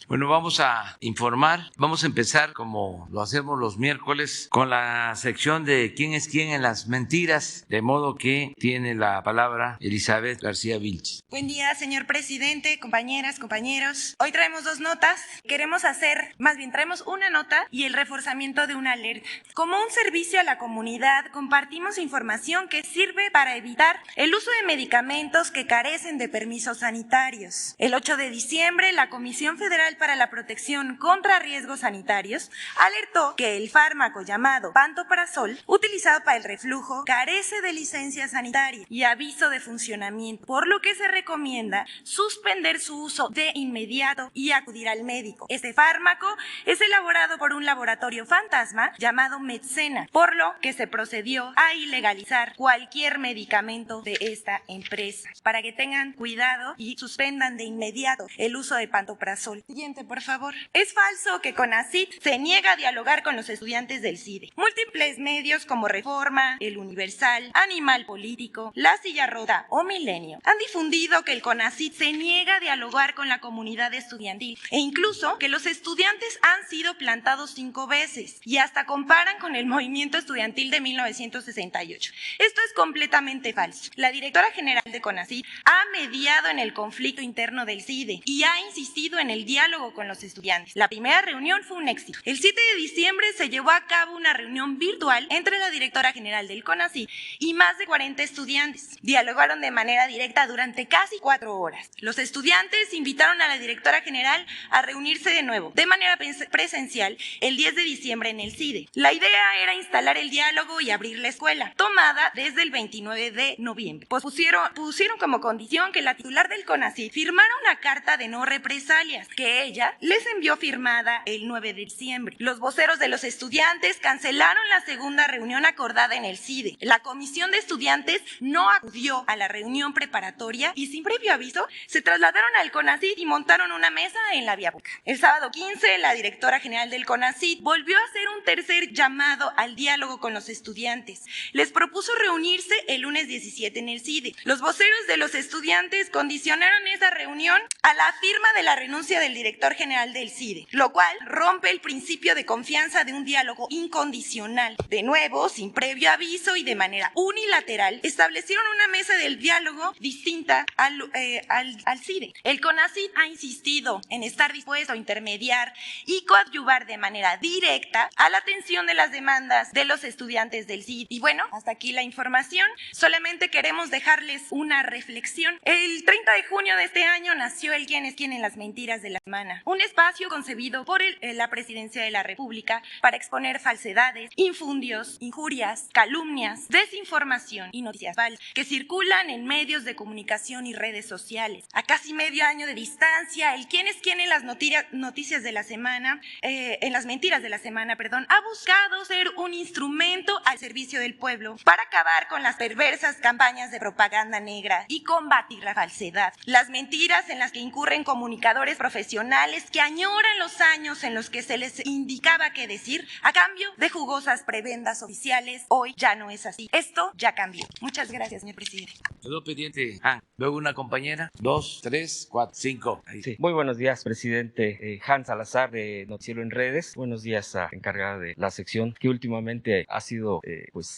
Bueno, vamos a informar. Vamos a empezar, como lo hacemos los miércoles, con la sección de quién es quién en las mentiras, de modo que tiene la palabra Elizabeth García Vilches. Buen día, señor presidente, compañeras, compañeros. Hoy traemos dos notas. Traemos una nota y el reforzamiento de una alerta. Como un servicio a la comunidad, compartimos información que sirve para evitar el uso de medicamentos que carecen de permisos sanitarios. El 8 de diciembre, la Comisión Federal para la Protección contra Riesgos Sanitarios alertó que el fármaco llamado pantoprazol, utilizado para el reflujo, carece de licencia sanitaria y aviso de funcionamiento, por lo que se recomienda suspender su uso de inmediato y acudir al médico. Este fármaco es elaborado por un laboratorio fantasma llamado Medsena, por lo que se procedió a ilegalizar cualquier medicamento de esta empresa, para que tengan cuidado y suspendan de inmediato el uso de pantoprazol. Siguiente, por favor. Es falso que CONACYT se niega a dialogar con los estudiantes del CIDE. Múltiples medios como Reforma, El Universal, Animal Político, La Silla Rota o Milenio han difundido que el CONACYT se niega a dialogar con la comunidad estudiantil e incluso que los estudiantes han sido plantados 5 veces y hasta comparan con el movimiento estudiantil de 1968. Esto es completamente falso. La directora general de CONACYT ha mediado en el conflicto interno del CIDE y ha insistido en el diálogo con los estudiantes. La primera reunión fue un éxito. El 7 de diciembre se llevó a cabo una reunión virtual entre la directora general del CONACYT y más de 40 estudiantes. Dialogaron de manera directa durante casi 4 horas. Los estudiantes invitaron a la directora general a reunirse de nuevo, de manera presencial, el 10 de diciembre en el CIDE. La idea era instalar el diálogo y abrir la escuela, tomada desde el 29 de noviembre. Pues pusieron como condición que la titular del CONACYT firmara una carta de no represalias, que ella les envió firmada el 9 de diciembre. Los voceros de los estudiantes cancelaron la segunda reunión acordada en el CIDE. La comisión de estudiantes no acudió a la reunión preparatoria y sin previo aviso se trasladaron al CONACYT y montaron una mesa en la vía pública. El sábado 15, la directora general del CONACYT volvió a hacer un tercer llamado al diálogo con los estudiantes. Les propuso reunirse el lunes 17 en el CIDE. Los voceros de los estudiantes condicionaron esa reunión a la firma de la renuncia del director general del CIDE, lo cual rompe el principio de confianza de un diálogo incondicional. De nuevo, sin previo aviso y de manera unilateral, establecieron una mesa del diálogo distinta al CIDE. El CONACYT ha insistido en estar dispuesto a intermediar y coadyuvar de manera directa a la atención de las demandas de los estudiantes del CIDE. Y bueno, hasta aquí la información. Solamente queremos dejarles una reflexión. El 30 de junio de este año nació el Quién es quién en las mentiras de la semana, un espacio concebido por la Presidencia de la República para exponer falsedades, infundios, injurias, calumnias, desinformación y noticias falsas que circulan en medios de comunicación y redes sociales. A casi medio año de distancia, el Quién es quién en las noticias de la semana, en las mentiras de la semana, ha buscado ser un instrumento al servicio del pueblo para acabar con las perversas campañas de propaganda negra y combatir la falsedad. Las mentiras en las que incurren comunicadores profesionales que añoran los años en los que se les indicaba qué decir a cambio de jugosas prebendas oficiales. Hoy ya no es así. Esto ya cambió. Muchas gracias, señor presidente. Quedó pendiente. Luego una compañera. 2, 3, 4, 5. Sí. Muy buenos días, presidente. Hans Salazar de Noticiero en Redes. Buenos días a encargada de la sección que últimamente ha sido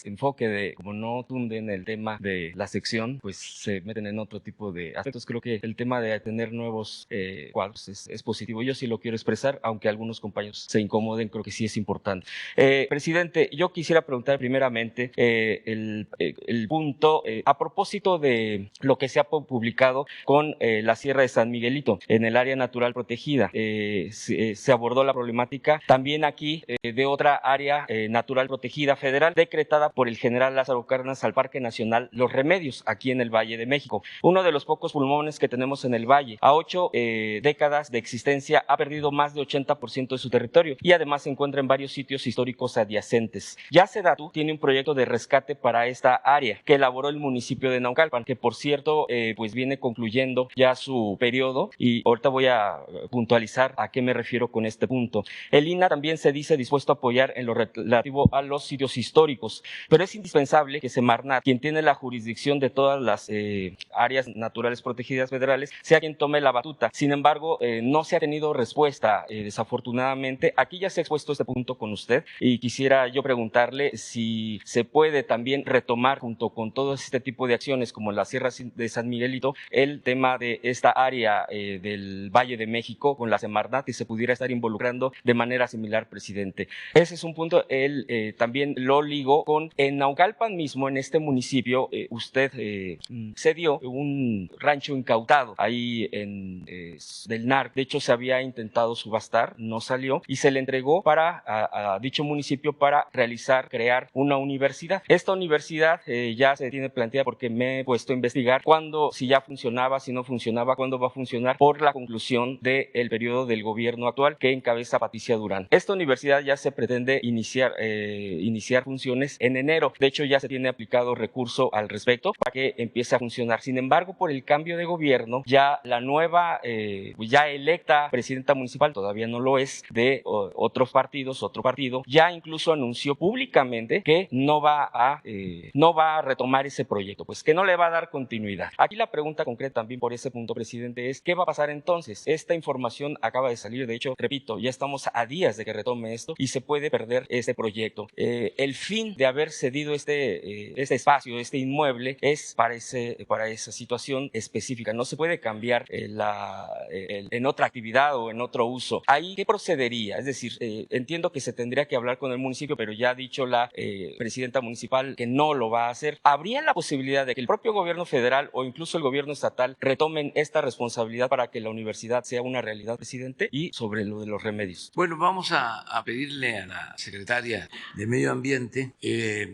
enfoque de, como no tunden el tema de la sección, pues se meten en otro tipo de aspectos. Creo que el tema de tener nuevos cuadros es positivo. Yo sí lo quiero expresar, aunque algunos compañeros se incomoden, creo que sí es importante. Presidente, yo quisiera preguntar primeramente el punto a propósito de lo que se ha publicado con la Sierra de San Miguelito en el área natural protegida. Se abordó la problemática también aquí de otra área natural protegida federal decretada por el general Lázaro Cárdenas al Parque Nacional Los Remedios, aquí en el Valle de México. Uno de los pocos pulmones que tenemos en el valle. A 8 décadas de existencia ha perdido más de 80% de su territorio y además se encuentra en varios sitios históricos adyacentes. Ya Sedatu tiene un proyecto de rescate para esta área que elaboró el municipio de Naucalpan, que por cierto pues viene concluyendo ya su periodo y ahorita voy a puntualizar a qué me refiero con este punto. El INAH también se dice dispuesto a apoyar en lo relativo a los sitios históricos, pero es indispensable que Semarnat, quien tiene la jurisdicción de todas las áreas naturales protegidas federales, sea quien tome la batuta. Sin embargo, no no se ha tenido respuesta, desafortunadamente. Aquí ya se ha expuesto este punto con usted y quisiera yo preguntarle si se puede también retomar junto con todo este tipo de acciones como la Sierra de San Miguelito el tema de esta área del Valle de México con la Semarnat, que se pudiera estar involucrando de manera similar, presidente. Ese es un punto. Él también lo ligó con en Naucalpan mismo, en este municipio, usted cedió un rancho incautado ahí del NARC. De hecho, se había intentado subastar, no salió, y se le entregó a dicho municipio para crear una universidad. Esta universidad ya se tiene planteada porque me he puesto a investigar si ya funcionaba, si no funcionaba, cuándo va a funcionar, por la conclusión del periodo del gobierno actual que encabeza Patricia Durán. Esta universidad ya se pretende iniciar funciones en enero. De hecho, ya se tiene aplicado recurso al respecto para que empiece a funcionar. Sin embargo, por el cambio de gobierno, ya la nueva, ya electa presidenta municipal, todavía no lo es, de otro partido, ya incluso anunció públicamente que no va a retomar ese proyecto, pues que no le va a dar continuidad. Aquí la pregunta concreta también por ese punto, presidente, es ¿qué va a pasar entonces? Esta información acaba de salir, de hecho, repito, ya estamos a días de que retome esto y se puede perder este proyecto. El fin de haber cedido este espacio, este inmueble, es para esa situación específica. No se puede cambiar en otra actividad o en otro uso. ¿Ahí qué procedería? Es decir, entiendo que se tendría que hablar con el municipio, pero ya ha dicho la presidenta municipal que no lo va a hacer. ¿Habría la posibilidad de que el propio gobierno federal o incluso el gobierno estatal retomen esta responsabilidad para que la universidad sea una realidad, presidente? Y sobre lo de los remedios. Bueno, vamos a pedirle a la secretaria de Medio Ambiente,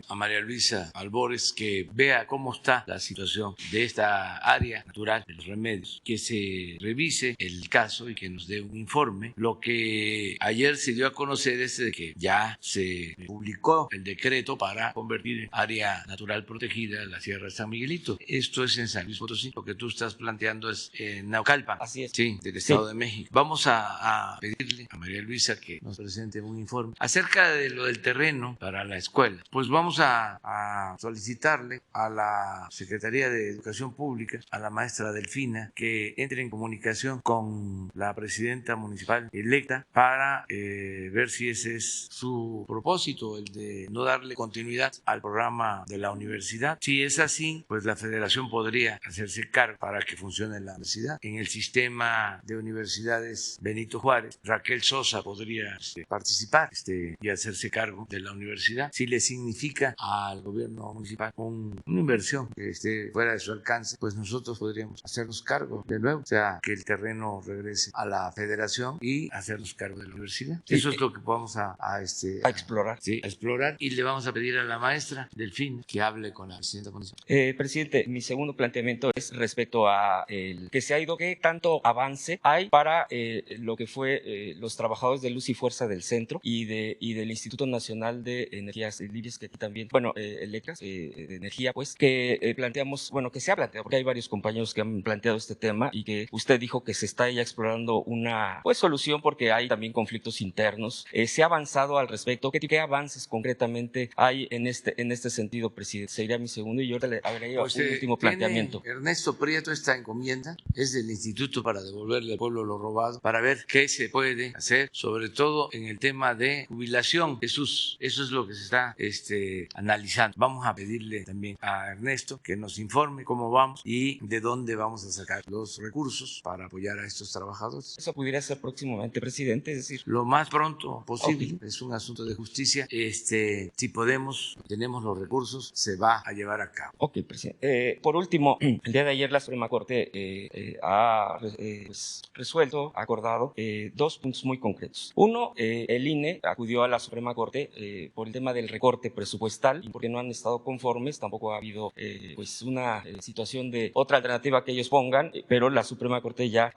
a María Luisa Albores, que vea cómo está la situación de esta área natural de los remedios, que se revise el caso y que nos dé un informe. Lo que ayer se dio a conocer es de que ya se publicó el decreto para convertir en área natural protegida la Sierra de San Miguelito. Esto es en San Luis Potosí. Lo que tú estás planteando es en Naucalpan. Así es. Sí, del Estado de México. Vamos a pedirle a María Luisa que nos presente un informe acerca de lo del terreno para la escuela. Pues vamos a solicitarle a la Secretaría de Educación Pública, a la maestra Delfina, que entre en comunicación con la presidenta municipal electa para ver si ese es su propósito, el de no darle continuidad al programa de la universidad. Si es así, pues la federación podría hacerse cargo para que funcione la universidad. En el sistema de universidades Benito Juárez, Raquel Sosa podría participar y hacerse cargo de la universidad. Si le significa al gobierno municipal una inversión que esté fuera de su alcance, pues nosotros podríamos hacernos cargo de nuevo, o sea, que el terreno regrese a la federación y hacernos cargo de la universidad. Sí, eso es lo que vamos a explorar. Sí, a explorar, y le vamos a pedir a la maestra Delfín que hable con la presidenta municipal. Presidente, mi segundo planteamiento es respecto a que se ha ido, qué tanto avance hay para lo que fue los trabajadores de Luz y Fuerza del Centro y del Instituto Nacional de Energías Limpias, que aquí también, eléctricas, de energía, pues, que planteamos, que se ha planteado, porque hay varios compañeros que han planteado este tema y que usted dijo que se está ya explorando una, solución porque hay también conflictos internos. ¿Se ha avanzado al respecto? ¿Qué avances concretamente hay en este sentido, presidente? Sería mi segundo y yo le agregaría un último planteamiento. Ernesto Prieto, esta encomienda es del Instituto para devolverle al pueblo lo robado, para ver qué se puede hacer, sobre todo en el tema de jubilación. Eso es lo que se está analizando. Vamos a pedirle también a Ernesto que nos informe cómo vamos y de dónde vamos a sacar los recursos para apoyar a estos trabajadores. Eso pudiera ser próximamente, presidente, es decir, lo más pronto posible. Okay. Es un asunto de justicia. Si tenemos los recursos, se va a llevar a cabo. Ok, presidente. Por último, el día de ayer la Suprema Corte ha acordado dos puntos muy concretos. Uno, el INE acudió a la Suprema Corte por el tema del recorte presupuestal y porque no han estado conformes. Tampoco ha habido una situación de otra alternativa que ellos pongan, pero la Suprema Corte ya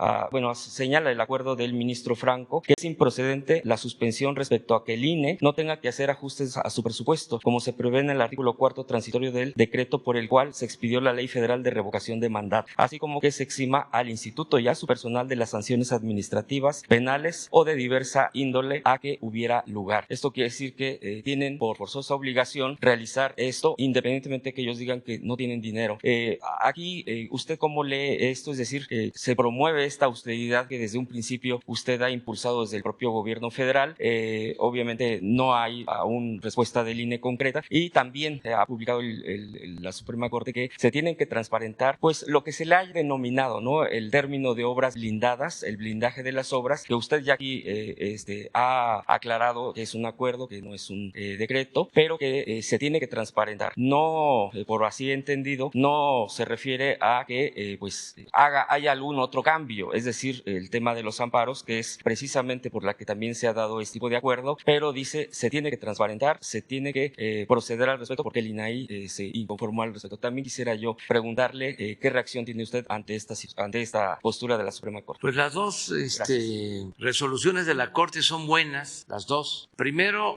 señala el acuerdo del ministro Franco que es improcedente la suspensión respecto a que el INE no tenga que hacer ajustes a su presupuesto, como se prevé en el artículo 4 transitorio del decreto por el cual se expidió la Ley Federal de Revocación de Mandato, así como que se exima al instituto y a su personal de las sanciones administrativas, penales o de diversa índole a que hubiera lugar. Esto quiere decir que tienen por forzosa obligación realizar esto, independientemente que ellos digan que no tienen dinero. Aquí, ¿usted cómo lee esto? Es decir, se promueve esta austeridad modalidad que desde un principio usted ha impulsado desde el propio gobierno federal. Obviamente no hay aún respuesta del INE concreta, y también ha publicado la Suprema Corte que se tienen que transparentar pues lo que se le ha denominado, ¿no?, el término de obras blindadas, el blindaje de las obras, que usted ya aquí ha aclarado que es un acuerdo, que no es un decreto, pero que se tiene que transparentar. No, por así entendido, no se refiere a que haya algún otro cambio, es decir, el tema de los amparos, que es precisamente por la que también se ha dado este tipo de acuerdo, pero dice se tiene que transparentar, se tiene que proceder al respecto, porque el INAI se inconformó al respecto. También quisiera yo preguntarle qué reacción tiene usted ante esta postura de la Suprema Corte. Pues las dos resoluciones de la Corte son buenas, las dos. Primero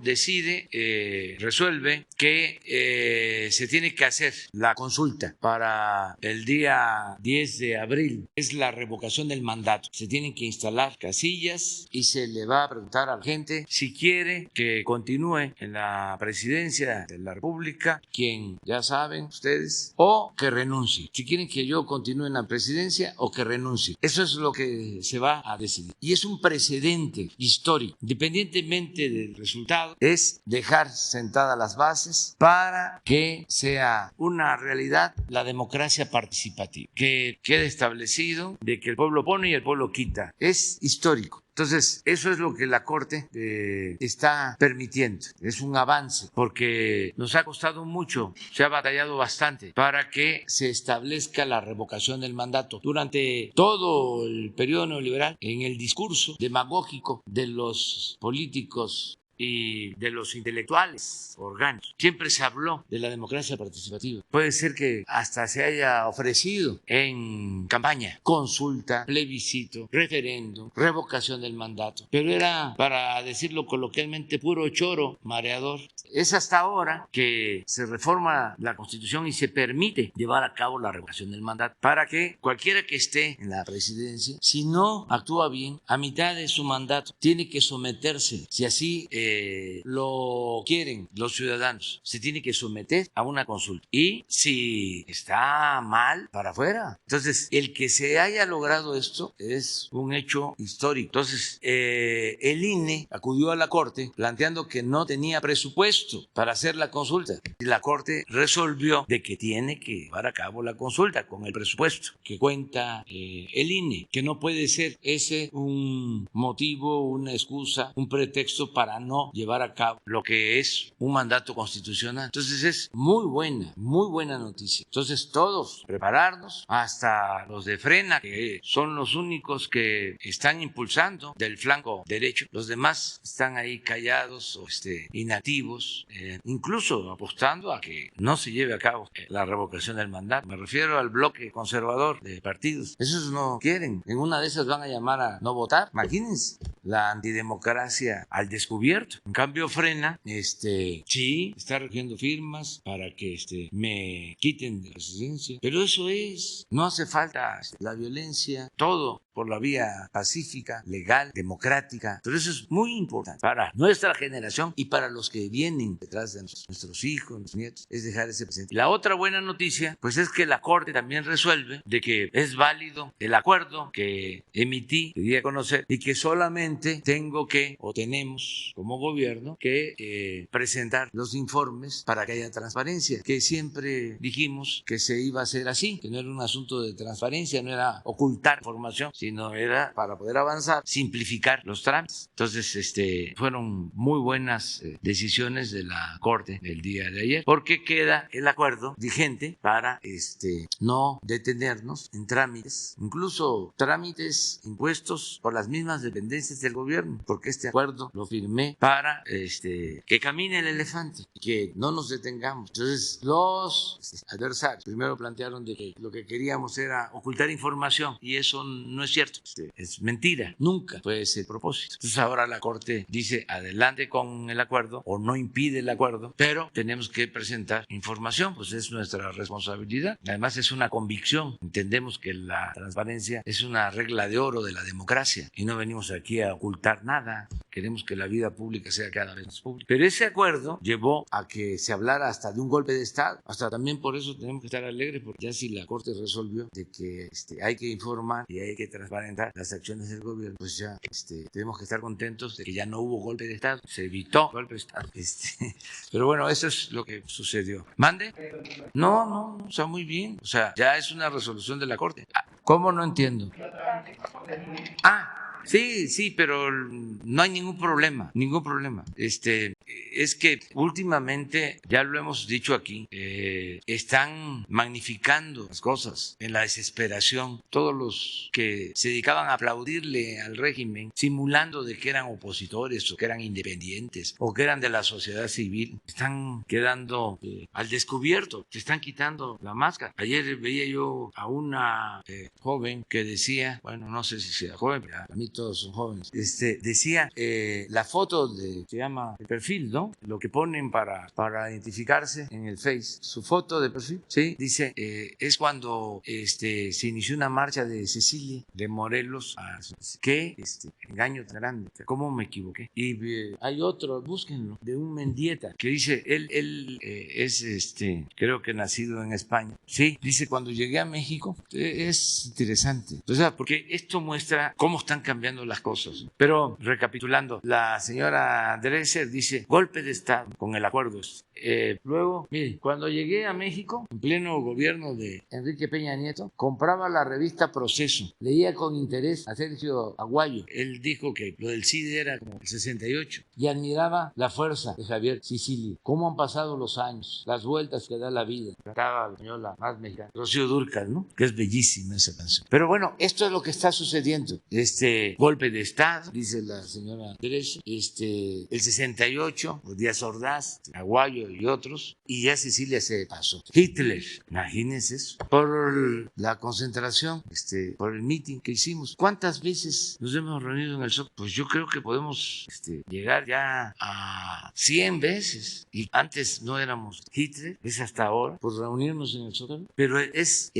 resuelve que se tiene que hacer la consulta para el día 10 de abril. Es la revocación del mandato. Se tienen que instalar casillas y se le va a preguntar a la gente si quiere que continúe en la presidencia de la República, quien ya saben ustedes, o que renuncie. Si quieren que yo continúe en la presidencia o que renuncie. Eso es lo que se va a decidir. Y es un precedente histórico. Independientemente del resultado, es dejar sentadas las bases para que sea una realidad la democracia participativa, que quede establecido de que el pueblo pone y el pueblo quita. Es histórico. Entonces, eso es lo que la Corte está permitiendo. Es un avance porque nos ha costado mucho, se ha batallado bastante para que se establezca la revocación del mandato. Durante todo el periodo neoliberal, en el discurso demagógico de los políticos y de los intelectuales orgánicos, siempre se habló de la democracia participativa. Puede ser que hasta se haya ofrecido en campaña consulta, plebiscito, referéndum, revocación del mandato, pero era, para decirlo coloquialmente, puro choro mareador. Es hasta ahora que se reforma la Constitución y se permite llevar a cabo la revocación del mandato para que cualquiera que esté en la presidencia, si no actúa bien, a mitad de su mandato tiene que someterse, si así lo quieren los ciudadanos, se tiene que someter a una consulta, y si está mal, para afuera. Entonces, el que se haya logrado esto es un hecho histórico. Entonces, el INE acudió a la Corte planteando que no tenía presupuesto para hacer la consulta, y la Corte resolvió de que tiene que llevar a cabo la consulta con el presupuesto que cuenta el INE, que no puede ser ese un motivo, una excusa, un pretexto para no llevar a cabo lo que es un mandato constitucional. Entonces es muy buena noticia. Entonces todos prepararnos, hasta los de Frena, que son los únicos que están impulsando del flanco derecho. Los demás están ahí callados o inactivos, incluso apostando a que no se lleve a cabo la revocación del mandato. Me refiero al bloque conservador de partidos. Esos no quieren. En una de esas van a llamar a no votar. Imagínense la antidemocracia al descubierto. En cambio, Frena, sí, está recogiendo firmas para que me quiten de la presidencia. Pero eso no hace falta la violencia, todo por la vía pacífica, legal, democrática. Pero eso es muy importante para nuestra generación y para los que vienen detrás de nuestros hijos, nuestros nietos, es dejar ese presente. La otra buena noticia, pues es que la Corte también resuelve de que es válido el acuerdo que emití, que di a conocer, y que solamente tenemos como gobierno que presentar los informes para que haya transparencia, que siempre dijimos que se iba a hacer así, que no era un asunto de transparencia, no era ocultar información, sino era para poder avanzar, simplificar los trámites. Entonces, fueron muy buenas decisiones de la Corte el día de ayer, porque queda el acuerdo vigente para no detenernos en trámites, incluso trámites impuestos por las mismas dependencias del gobierno, porque este acuerdo lo firmé para que camine el elefante, que no nos detengamos. Entonces, los adversarios primero plantearon de que lo que queríamos era ocultar información, y eso no es cierto, es mentira, nunca fue ese el propósito. Entonces ahora la Corte dice adelante con el acuerdo, o no impide el acuerdo, pero tenemos que presentar información, pues es nuestra responsabilidad. Además es una convicción, entendemos que la transparencia es una regla de oro de la democracia y no venimos aquí a ocultar nada. queremos que la vida pública sea cada vez más pública. Pero ese acuerdo llevó a que se hablara hasta de un golpe de Estado. Hasta también por eso tenemos que estar alegres, porque ya si la Corte resolvió de que hay que informar y hay que transparentar las acciones del gobierno, pues ya tenemos que estar contentos de que ya no hubo golpe de Estado, se evitó golpe de Estado. Pero bueno, eso es lo que sucedió. ¿Mande? No, o sea, muy bien. O sea, ya es una resolución de la Corte. ¿Cómo? No entiendo. Sí, pero no hay ningún problema. Es que últimamente, ya lo hemos dicho aquí, están magnificando las cosas en la desesperación. Todos los que se dedicaban a aplaudirle al régimen, simulando de que eran opositores o que eran independientes o que eran de la sociedad civil, están quedando al descubierto, se están quitando la máscara. Ayer veía yo a una joven que decía, bueno, no sé si sea joven, pero a mí todos son jóvenes, decía la foto se llama el perfil, ¿no? Lo que ponen para identificarse en el Face, su foto de perfil, sí, dice, es cuando se inició una marcha de Cecilia de Morelos qué engaño tan grande, ¿cómo me equivoqué? Y hay otro, búsquenlo, de un Mendieta que dice, él es creo que nacido en España, sí, dice, cuando llegué a México, es interesante, o sea, porque esto muestra cómo están cambiando las cosas. Pero recapitulando, la señora Dresser dice golpe de Estado con el acuerdo. Luego, mire, cuando llegué a México, en pleno gobierno de Enrique Peña Nieto, compraba la revista Proceso, leía con interés a Sergio Aguayo. Él dijo que lo del CIDE era como el 68 y admiraba la fuerza de Javier Sicilia. Cómo han pasado los años, las vueltas que da la vida. Cantaba la española más mexicana, Rocío Dúrcal, ¿no? Que es bellísima esa canción. Pero bueno, esto es lo que está sucediendo. Golpe de Estado, dice la señora Teresa, el 68, Díaz Ordaz, Aguayo y otros, y ya Sicilia se pasó. Hitler, imagínense eso, por la concentración, por el meeting que hicimos. ¿Cuántas veces nos hemos reunido en el Zócalo? Pues yo creo que podemos llegar ya a 100 veces, y antes no éramos Hitler, es hasta ahora, por reunirnos en el Zócalo, pero es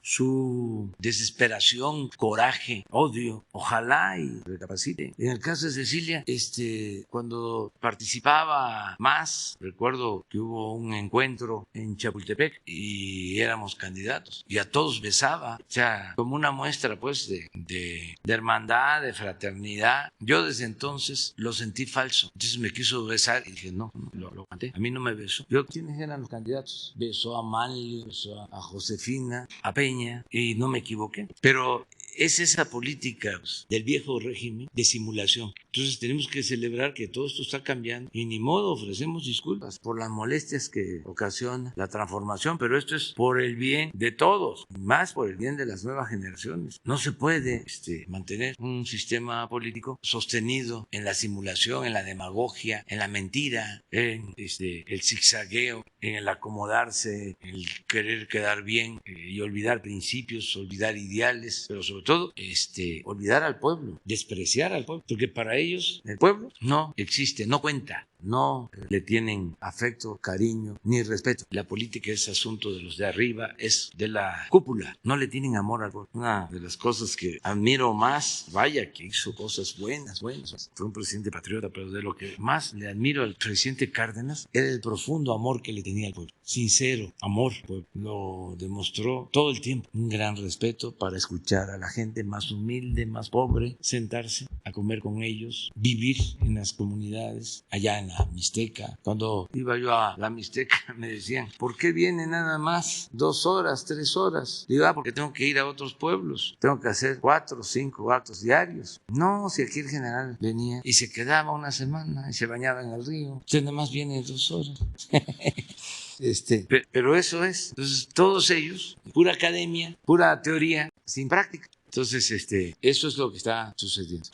su desesperación, coraje, odio, ojalá y recapacite. En el caso de Cecilia, cuando participaba más, recuerdo que hubo un encuentro en Chapultepec y éramos candidatos y a todos besaba, o sea, como una muestra pues de hermandad, de fraternidad. Yo desde entonces lo sentí falso, entonces me quiso besar y dije no, lo maté, a mí no me besó. ¿Quiénes eran los candidatos? Besó a Manlio, besó a Josefina, a Peña, y no me equivoqué, pero es esa política del viejo régimen de simulación. Entonces tenemos que celebrar que todo esto está cambiando y ni modo, ofrecemos disculpas por las molestias que ocasiona la transformación, pero esto es por el bien de todos, más por el bien de las nuevas generaciones. No se puede mantener un sistema político sostenido en la simulación, en la demagogia, en la mentira, en el zigzagueo, en el acomodarse, en el querer quedar bien y olvidar principios, olvidar ideales, pero sobre todo olvidar al pueblo, despreciar al pueblo, porque para ellos el pueblo no existe, no cuenta, no le tienen afecto, cariño ni respeto. La política es asunto de los de arriba, es de la cúpula, no le tienen amor al pueblo. Una de las cosas que admiro más, vaya que hizo cosas buenas, fue un presidente patriota, pero de lo que más le admiro al presidente Cárdenas era el profundo amor que le tenía al pueblo, sincero amor, pues lo demostró todo el tiempo, un gran respeto para escuchar a la gente más humilde, más pobre, sentarse a comer con ellos, vivir en las comunidades, allá en la Mixteca. Cuando iba yo a la Mixteca me decían, ¿por qué viene nada más 2 horas, 3 horas? Digo, porque tengo que ir a otros pueblos, tengo que hacer 4 o 5 actos diarios. No, si aquí el general venía y se quedaba una semana y se bañaba en el río, usted nada más viene 2 horas. Pero eso es. Entonces, todos ellos, pura academia, pura teoría, sin práctica. Entonces, eso es lo que está sucediendo.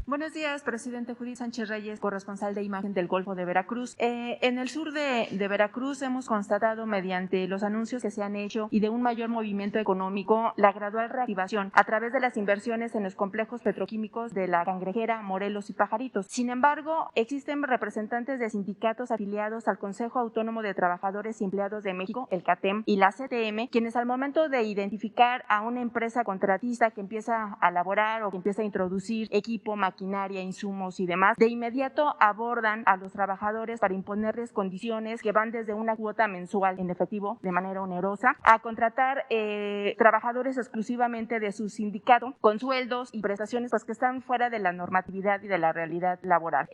Buenos días, presidente. Judith Sánchez Reyes, corresponsal de Imagen del Golfo de Veracruz. En el sur de Veracruz hemos constatado, mediante los anuncios que se han hecho y de un mayor movimiento económico, la gradual reactivación a través de las inversiones en los complejos petroquímicos de La Cangrejera, Morelos y Pajaritos. Sin embargo, existen representantes de sindicatos afiliados al Consejo Autónomo de Trabajadores y Empleados de México, el CATEM, y la CTM, quienes al momento de identificar a una empresa contratista que empieza a laborar o que empieza a introducir equipo, maquinaria maquinaria, insumos y demás, de inmediato abordan a los trabajadores para imponerles condiciones que van desde una cuota mensual en efectivo de manera onerosa a contratar trabajadores exclusivamente de su sindicato con sueldos y prestaciones pues que están fuera de la normatividad y de la realidad laboral.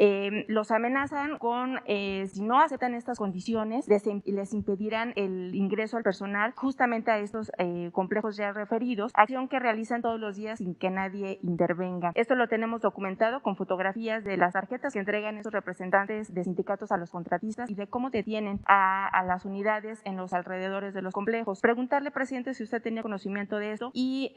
Los amenazan con si no aceptan estas condiciones les impedirán el ingreso al personal justamente a estos complejos ya referidos, acción que realizan todos los días sin que nadie intervenga. Esto lo tenemos documentado con fotografías de las tarjetas que entregan estos representantes de sindicatos a los contratistas y de cómo detienen a las unidades en los alrededores de los complejos. Preguntarle, presidente, si usted tenía conocimiento de esto y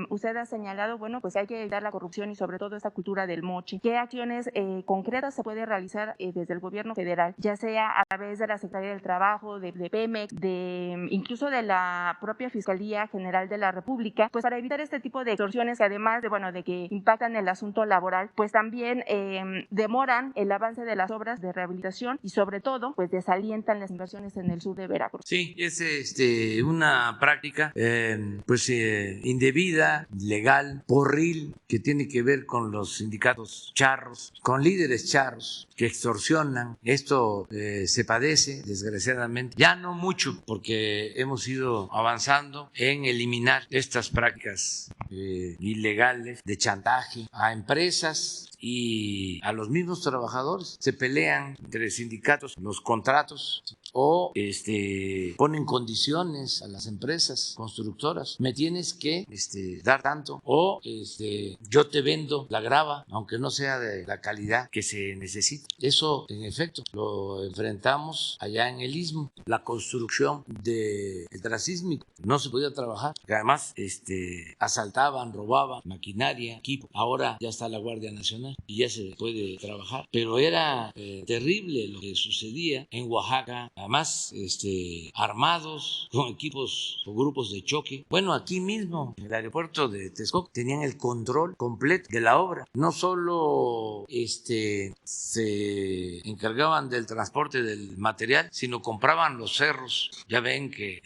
usted ha señalado, bueno, pues hay que evitar la corrupción y sobre todo esta cultura del moche. ¿Qué acciones concretas se puede realizar desde el gobierno federal, ya sea a través de la Secretaría del Trabajo, de Pemex, incluso de la propia Fiscalía General de la República, pues para evitar este tipo de extorsiones que además de que impactan el asunto laboral, pues también demoran el avance de las obras de rehabilitación y sobre todo pues desalientan las inversiones en el sur de Veracruz? Sí, es una práctica indebida, ilegal, porril, que tiene que ver con los sindicatos charros, con líderes charros que extorsionan. Esto se padece, desgraciadamente, ya no mucho, porque hemos ido avanzando en eliminar estas prácticas ilegales de chantaje a empresas y a los mismos trabajadores. Se pelean entre sindicatos los contratos o ponen condiciones a las empresas constructoras. Me tienes que dar tanto, o yo te vendo la grava aunque no sea de la calidad que se necesita. Eso en efecto lo enfrentamos allá en el Istmo. La construcción del transísmico no se podía trabajar, porque además asaltaban, robaban maquinaria, equipo. Ahora ya está la Guardia Nacional y ya se puede trabajar, pero era terrible lo que sucedía en Oaxaca, además armados con equipos o grupos de choque. Bueno, aquí mismo en el aeropuerto de Texcoco tenían el control completo de la obra. No solo se encargaban del transporte del material, sino compraban los cerros. Ya ven que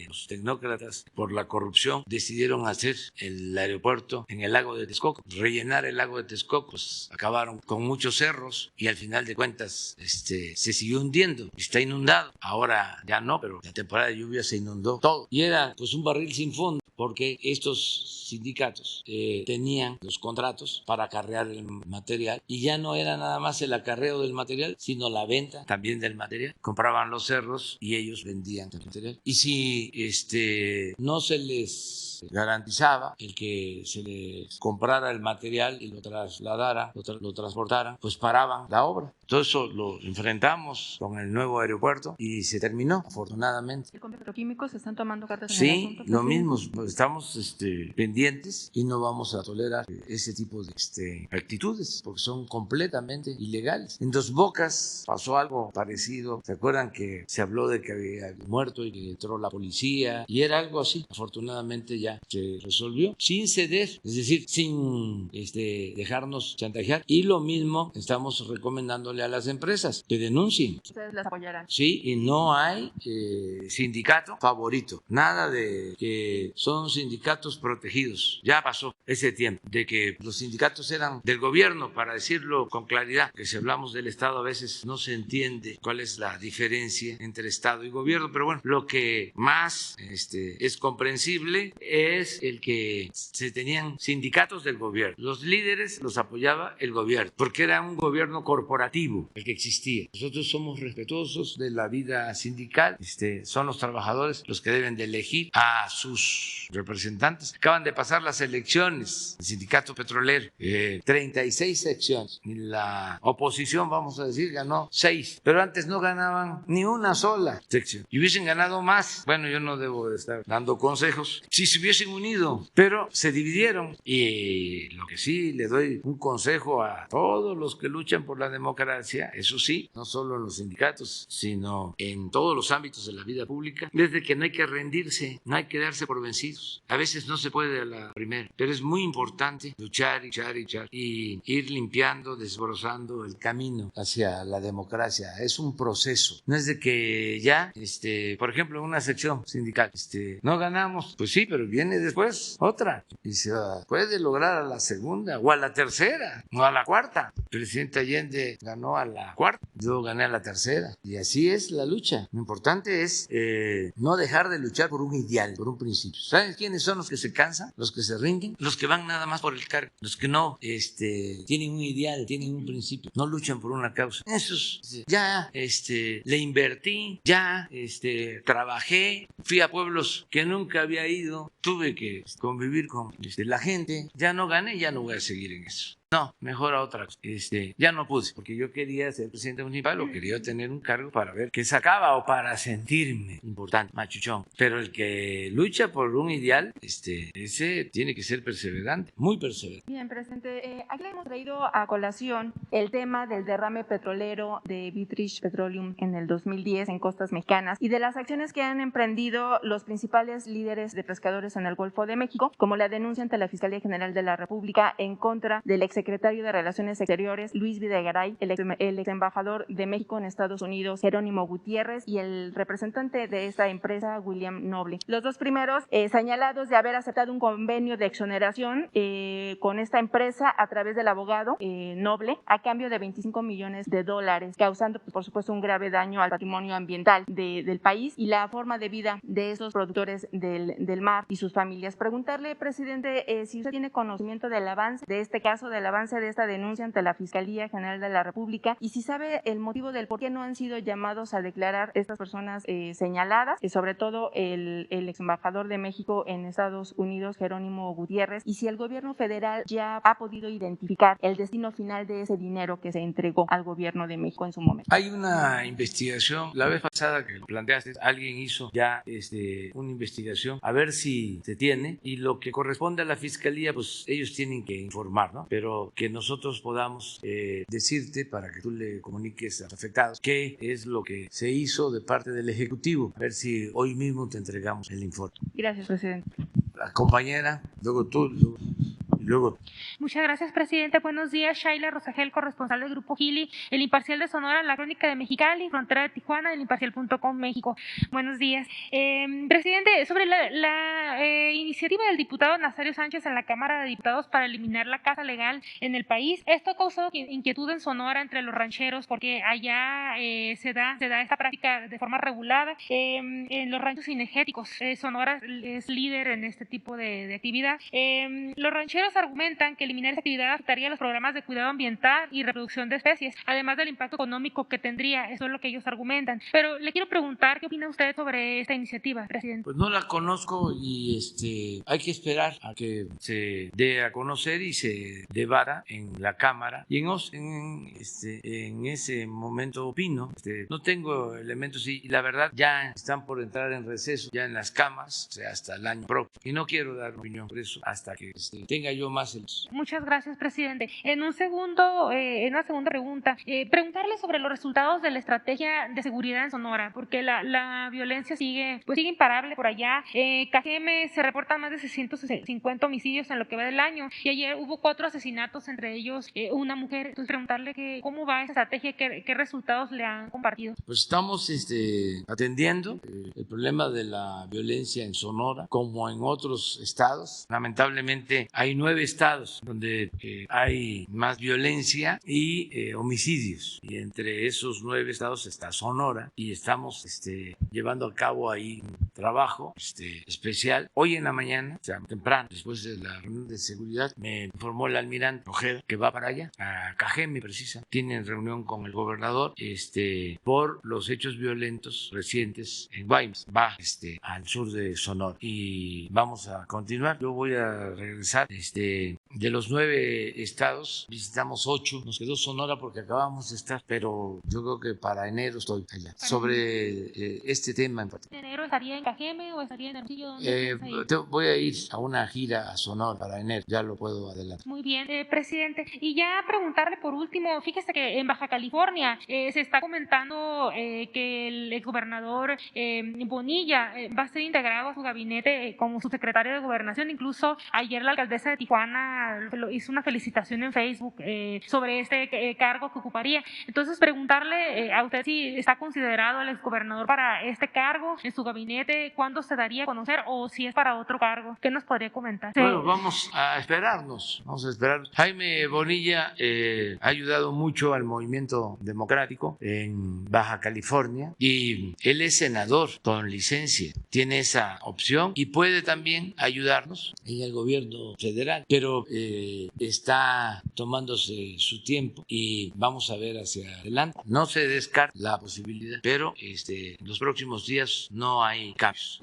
los tecnócratas, por la corrupción, decidieron hacer el aeropuerto en el lago de Texcoco, rellenar el lago de Texcoco. Pues acabaron con muchos cerros y al final de cuentas se siguió hundiendo, está inundado. Ahora ya no, pero la temporada de lluvia se inundó todo y era pues un barril sin fondo, porque estos sindicatos tenían los contratos para acarrear el material y ya no era nada más el acarreo del material, sino la venta también del material. Compraban los cerros y ellos vendían el material. Y si no se les garantizaba el que se les comprara el material y lo trasladara, lo transportara, pues paraban la obra. Todo eso lo enfrentamos con el nuevo aeropuerto y se terminó, afortunadamente. ¿Con petroquímicos se están tomando cartas en el Sí, asunto? lo mismo, estamos pendientes y no vamos a tolerar ese tipo de actitudes porque son completamente ilegales. En Dos Bocas pasó algo parecido. ¿Se acuerdan que se habló de que había muerto y que entró la policía? Y era algo así. Afortunadamente ya se resolvió sin ceder, es decir, sin dejarnos chantajear. Y lo mismo estamos recomendándole a las empresas que denuncien. ¿Ustedes las apoyarán? Sí, y no hay sindicato favorito. Nada de que son sindicatos protegidos. Ya pasó ese tiempo de que los sindicatos eran del gobierno, para decirlo con claridad, que si hablamos del Estado a veces no se entiende cuál es la diferencia entre Estado y gobierno, pero bueno, lo que más es comprensible es el que se tenían sindicatos del gobierno. Los líderes los apoyaba el gobierno, porque era un gobierno corporativo el que existía. Nosotros somos respetuosos de la vida sindical, son los trabajadores los que deben de elegir a sus representantes. Acaban de pasar las elecciones, el sindicato petrolero, 36 secciones, y la oposición, vamos a decir, ganó 6, pero antes no ganaban ni una sola sección, y hubiesen ganado más. Bueno, yo no debo de estar dando consejos, si se hubiesen unido, pero se dividieron. Y lo que sí le doy un consejo a todos los que luchan por la democracia, eso sí, no solo en los sindicatos, sino en todos los ámbitos de la vida pública, desde que no hay que rendirse, no hay que darse por vencido. vencidos. A veces no se puede a la primera, pero es muy importante luchar y ir limpiando, desbrozando el camino hacia la democracia. Es un proceso. No es de que ya, por ejemplo, una sección sindical, no ganamos, pues sí, pero viene después otra y se puede lograr a la segunda o a la tercera o a la cuarta. El presidente Allende ganó a la cuarta, yo gané a la tercera y así es la lucha. Lo importante es no dejar de luchar por un ideal, por un principio. ¿Saben quiénes son los que se cansan? Los que se rinden, los que van nada más por el cargo, los que no tienen un ideal, tienen un principio, no luchan por una causa. Esos ya le invertí, ya trabajé, fui a pueblos que nunca había ido, tuve que convivir con la gente, ya no gané, ya no voy a seguir en eso. No, mejor a otra cosa. Ya no pude, porque yo quería ser presidente municipal o quería tener un cargo para ver qué sacaba o para sentirme importante, machuchón. Pero el que lucha por un ideal, ese tiene que ser perseverante, muy perseverante. Bien, presidente, aquí le hemos traído a colación el tema del derrame petrolero de British Petroleum en el 2010 en costas mexicanas y de las acciones que han emprendido los principales líderes de pescadores en el Golfo de México, como la denuncia ante la Fiscalía General de la República en contra del exsecretario de Relaciones Exteriores, Luis Videgaray, el ex embajador de México en Estados Unidos, Jerónimo Gutiérrez, y el representante de esta empresa, William Noble. Los dos primeros señalados de haber aceptado un convenio de exoneración con esta empresa a través del abogado Noble a cambio de $25 millones, causando, por supuesto, un grave daño al patrimonio ambiental del país y la forma de vida de esos productores del mar y sus familias. Preguntarle, presidente, si usted tiene conocimiento del avance de este caso, del avance de esta denuncia ante la Fiscalía General de la República y si sabe el motivo del por qué no han sido llamados a declarar estas personas señaladas, y sobre todo el ex embajador de México en Estados Unidos, Jerónimo Gutiérrez, y si el gobierno federal ya ha podido identificar el destino final de ese dinero que se entregó al gobierno de México en su momento. Hay una investigación, la vez pasada que lo planteaste, alguien hizo ya una investigación a ver si se tiene, y lo que corresponde a la Fiscalía, pues ellos tienen que informar, ¿no? Pero que nosotros podamos decirte, para que tú le comuniques a los afectados, qué es lo que se hizo de parte del Ejecutivo, a ver si hoy mismo te entregamos el informe. Gracias, presidente. La compañera, luego tú, luego. Muchas gracias, presidente. Buenos días, Shaila Rosagel, corresponsal del Grupo Gili, El Imparcial de Sonora, La Crónica de Mexicali, Frontera de Tijuana, El Imparcial.com, México. Buenos días. Presidente, sobre la iniciativa del diputado Nazario Sánchez en la Cámara de Diputados para eliminar la caza legal en el país, esto ha causado inquietud en Sonora entre los rancheros porque allá se da esta práctica de forma regulada en los ranchos cinegéticos. Sonora es líder en este tipo de actividad. Los rancheros argumentan que eliminar esta actividad afectaría los programas de cuidado ambiental y reproducción de especies, además del impacto económico que tendría. Eso es lo que ellos argumentan. Pero le quiero preguntar, ¿qué opina usted sobre esta iniciativa, presidente? Pues no la conozco y hay que esperar a que se dé a conocer y se debata en la Cámara, y en ese momento opino. No tengo elementos y la verdad ya están por entrar en receso ya en las cámaras, o sea, hasta el año próximo, y no quiero dar opinión por eso hasta que tenga yo más el... Muchas gracias, presidente. En una segunda pregunta, preguntarle sobre los resultados de la estrategia de seguridad en Sonora, porque la violencia sigue imparable por allá. Cajeme se reportan más de 650 homicidios en lo que va del año, y ayer hubo 4 asesinatos, entre ellos una mujer. Entonces, preguntarle cómo va esa estrategia, qué resultados le han compartido. Pues estamos atendiendo el problema de la violencia en Sonora, como en otros estados. Lamentablemente hay 9 estados donde hay más violencia y homicidios, y entre esos 9 estados está Sonora, y estamos llevando a cabo ahí un trabajo especial. Hoy en la mañana, o sea, temprano, después de la reunión de seguridad, me informó el almirante Ojeda que va para allá, a Cajeme precisa. Tienen reunión con el gobernador por los hechos violentos recientes en Guaymas. Va al sur de Sonora y vamos a continuar. Yo voy a regresar de los 9 estados, visitamos 8, nos quedó Sonora porque acabamos de estar, pero yo creo que para enero estoy allá, sobre este tema en particular. ¿En enero estaría en Cajeme o estaría en Hermosillo? ¿Dónde piensa ir? Voy a ir a una gira a Sonora para enero, ya lo puedo adelantar. Muy bien, presidente. Y ya preguntarle por último, fíjese que en Baja California se está comentando que el exgobernador Bonilla va a ser integrado a su gabinete como su secretario de Gobernación. Incluso ayer la alcaldesa de Tijuana hizo una felicitación en Facebook sobre este cargo que ocuparía. Entonces, preguntarle a usted si está considerado el exgobernador para este cargo en su gabinete, cuándo se daría a conocer o si es para otro cargo. ¿Qué nos podría comentar? Bueno, vamos a esperarnos, vamos a esperar. Jaime Bonilla ha ayudado mucho al movimiento democrático en Baja California y él es senador con licencia, tiene esa opción y puede también ayudarnos en el gobierno federal, pero está tomándose su tiempo y vamos a ver hacia adelante. No se descarta la posibilidad, pero en los próximos días no hay cambios.